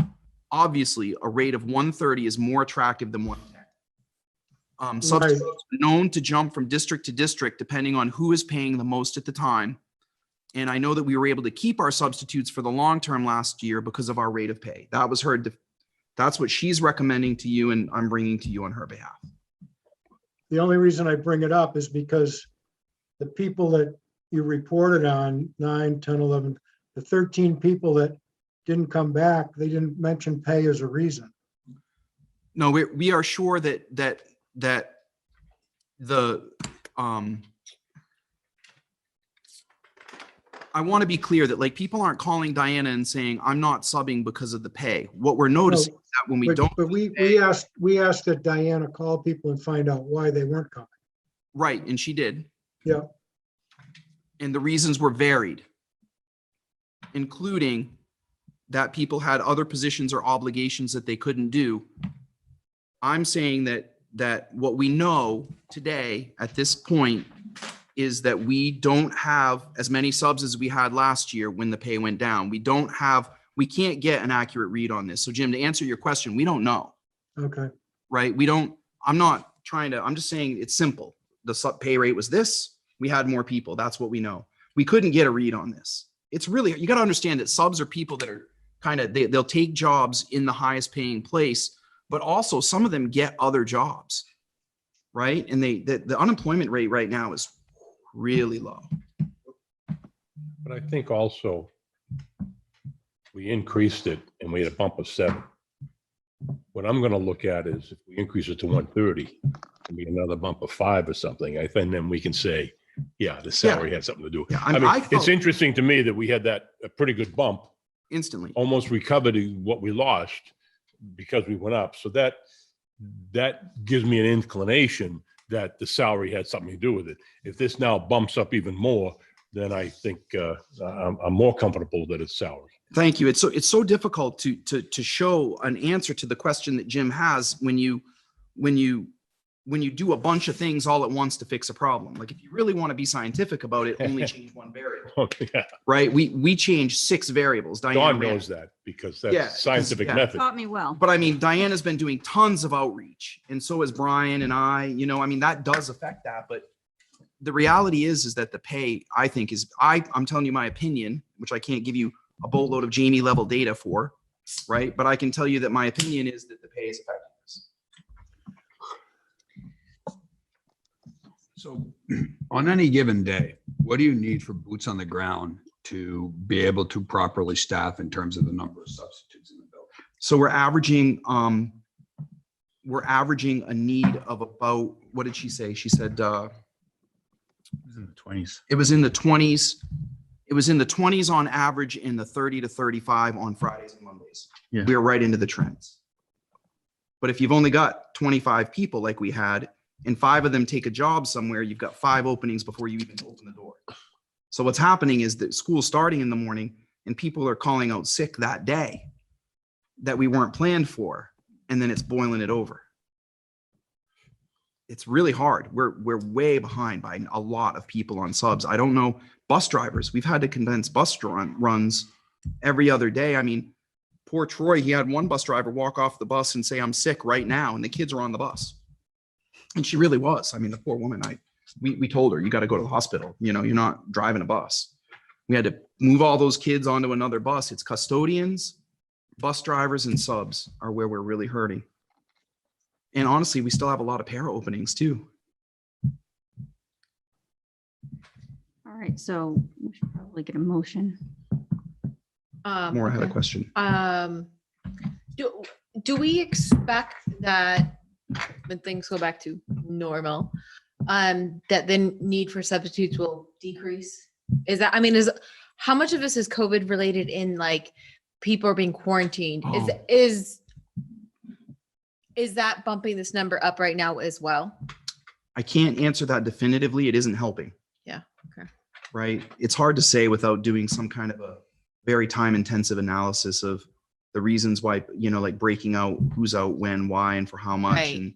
Obviously, a rate of 130 is more attractive than 110. Substitutes are known to jump from district to district depending on who is paying the most at the time. And I know that we were able to keep our substitutes for the long term last year because of our rate of pay. That was that's what she's recommending to you, and I'm bringing to you on her behalf. The only reason I bring it up is because the people that you reported on, 9, 10, 11, the 13 people that didn't come back, they didn't mention pay as a reason. No, we are sure that the I want to be clear that people aren't calling Diana and saying I'm not subbing because of the pay. What we're noticing is that when we don't, But we asked that Diana call people and find out why they weren't coming. right, and she did. Yeah. And the reasons were varied, including that people had other positions or obligations that they couldn't do. I'm saying that what we know today at this point is that we don't have as many subs as we had last year when the pay went down. We can't get an accurate read on this. So Jim, to answer your question, we don't know, Okay. right? I'm just saying it's simple. The sub pay rate was this, we had more people. That's what we know. We couldn't get a read on this. It's really, you got to understand that subs are people that are they'll take jobs in the highest paying place, but also some of them get other jobs, right? And the unemployment rate right now is really low. But I think also we increased it and we had a bump of 7. What I'm going to look at is if we increase it to 130, maybe another bump of 5 or something, I think then we can say, yeah, the salary had something to do. Yeah, I mean, I felt- it's interesting to me that we had a pretty good bump, Instantly. almost recovered what we lost because we went up. So that gives me an inclination that the salary had something to do with it. If this now bumps up even more, then I think I'm more comfortable that it's salary. Thank you. It's so difficult to show an answer to the question that Jim has when you do a bunch of things all at once to fix a problem. Like if you really want to be scientific about it, only change one variable, Oh, yeah. right? We changed 6 variables. Don Diana ran- knows that because that's Yeah, scientific yeah. method. Taught me well. But I mean, Diana's been doing tons of outreach, and so has Brian and I. That does affect that. But the reality is that the pay, I think, I'm telling you my opinion, which I can't give you a boatload of Jamie level data for, right? But I can tell you that my opinion is that the pay is effective. So on any given day, what do you need for boots on the ground to be able to properly staff in terms of the number of substitutes in the building? So we're averaging a need of about, what did she say? She said, It was in the 20s. it was in the 20s. It was in the 20s on average, in the 30 to 35 on Fridays and Mondays. Yeah. We're right into the trends. But if you've only got 25 people like we had, and 5 of them take a job somewhere, you've got 5 openings before you even open the door. So what's happening is that school's starting in the morning and people are calling out sick that day that we weren't planned for. and then it's boiling it over. It's really hard. We're way behind by a lot of people on subs. I don't know, bus drivers, we've had to condense runs every other day. I mean, poor Troy, he had one bus driver walk off the bus and say, I'm sick right now. And the kids are on the bus. And she really was. I mean, the poor woman, we told her, you got to go to the hospital. You know, you're not driving a bus. We had to move all those kids onto another bus. It's custodians, bus drivers, and subs are where we're really hurting. And honestly, we still have a lot of para openings too. All right, so we should probably get a motion. Maura had a question. Do we expect that when things go back to normal, that the need for substitutes will decrease? Is that, I mean, how much of this is COVID related in like people are being quarantined? Oh. Is that bumping this number up right now as well? I can't answer that definitively. It isn't helping. Yeah. Okay. Right? It's hard to say without doing some kind of a very time intensive analysis of the reasons why, you know, like breaking out who's out when, why, and for how much. Right.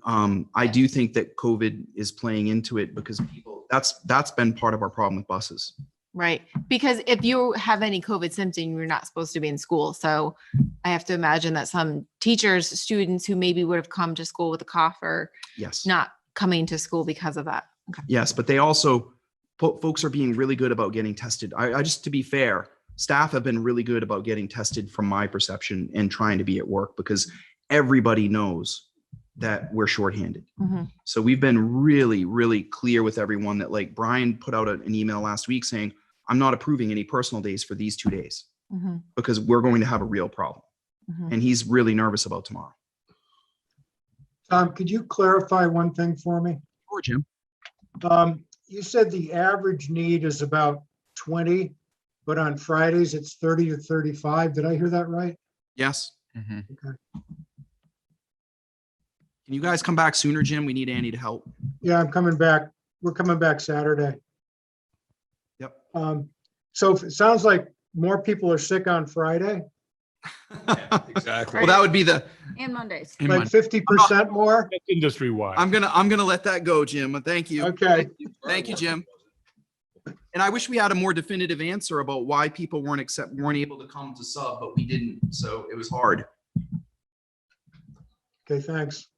And I do think that COVID is playing into it because people, that's been part of our problem with buses. Right. Because if you have any COVID symptom, you're not supposed to be in school. So I have to imagine that some teachers, students who maybe would have come to school with a cough are Yes. not coming to school because of that. Okay. Yes, but they also, folks are being really good about getting tested. I just, to be fair, staff have been really good about getting tested from my perception and trying to be at work because everybody knows that we're shorthanded. Mhm. So we've been really, really clear with everyone that, like, Brian put out an email last week saying, I'm not approving any personal days for these 2 days Mhm. because we're going to have a real problem. Mhm. And he's really nervous about tomorrow. Tom, could you clarify one thing for me? Or Jim. You said the average need is about 20, but on Fridays it's 30 to 35. Did I hear that right? Yes. Okay. Can you guys come back sooner, Jim? We need Annie to help. Yeah, I'm coming back. We're coming back Saturday. Yep. So it sounds like more people are sick on Friday, Exactly. Well, that would be the, And Mondays. like 50% more. That's industry wide. I'm gonna let that go, Jim. Thank you. Okay. Thank you, Jim. And I wish we had a more definitive answer about why people weren't able to come to sub, but we didn't. So it was hard. Okay, thanks.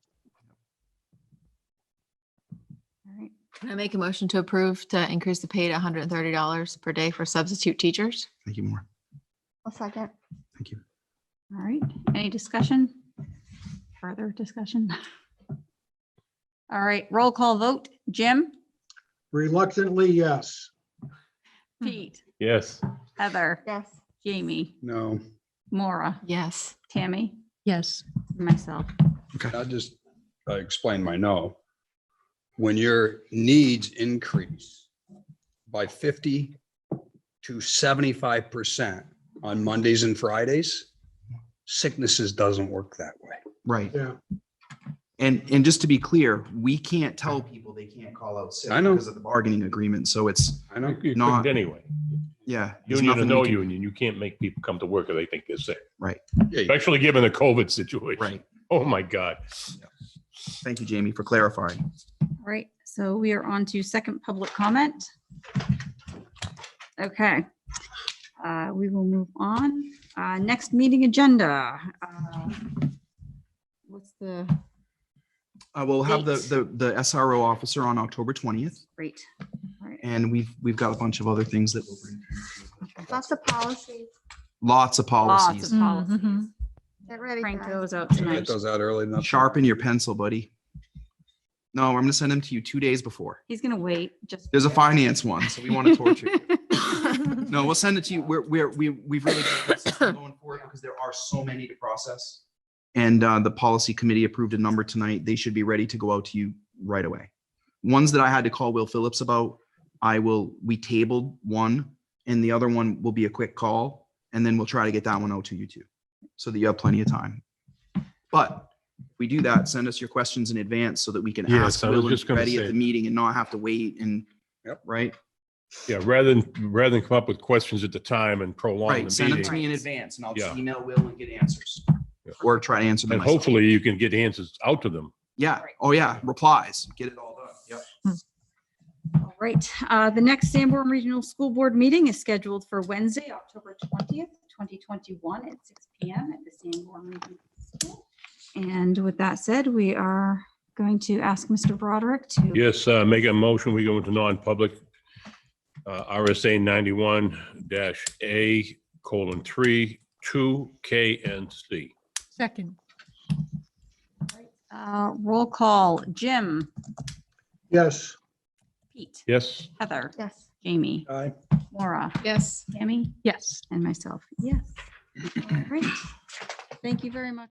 All right. Can I make a motion to approve to increase the pay to $130 per day for substitute teachers? Thank you, more. A second. Thank you. All right, any discussion? Further discussion? All right, roll call vote. Jim, Reluctantly, yes. Pete, Yes. Heather, Yes. Jamie, No, Maura, Yes. Tammy, Yes. myself. I'll just explain my no. When your needs increase by 50 to 75% on Mondays and Fridays, sicknesses doesn't work that way. Right. Yeah. And just to be clear, we can't tell people they can't call out sick I know. because of the bargaining agreement. So it's, I know. You Not- couldn't anyway. yeah. there's Union or nothing no we can- union, you can't make people come to work if they think they're sick, Right. Yeah, especially given the COVID situation. Right. Oh, my God. Thank you, Jamie, for clarifying. All right, so we are on to second public comment. Okay. We will move on. Next meeting agenda. What's the, We'll have Dates. the SRO officer on October 20th. great. All right. And we've got a bunch of other things that we'll bring. Lots of policies. Lots of Lots policies. of policies. Mhm. Get ready. Crank guys. those out Get tonight. those out early enough. Sharpen your pencil, buddy. No, I'm gonna send them to you 2 days before. He's gonna wait, just. There's a finance one, so we want to torture you. No, we'll send it to you. We've really got this system going forward because there are so many to process. And the policy committee approved a number tonight. They should be ready to go out to you right away. Ones that I had to call Will Phillips about, we tabled one and the other one will be a quick call. And then we'll try to get that one out to you too, so that you have plenty of time. But if we do that, send us your questions in advance so that we can Yes, ask I was Will and just be gonna ready at say. the meeting and not have to wait and, Yep. right? Yeah, rather than come up with questions at the time and prolong Right, the send them to meeting. me in advance and I'll just Yeah. email Will and get answers. Yeah. or try to answer them And myself. hopefully you can get answers out to them. Yeah. Oh, yeah. Replies. Get it all done. Yep. All right, the next Sanborn Regional School Board meeting is scheduled for Wednesday, October 20th, 2021 at 6 p.m. at the Sanborn Regional School. And with that said, we are going to ask Mr. Broderick to. Yes, make a motion. We go into non-public, RSA 91-A:3, 2, K and C. Second. Roll call, Jim, Yes. Pete, Yes. Heather, Yes. Jamie, Aye. Laura, Yes. Tammy, Yes. and myself. Yes. All right. Thank you very much.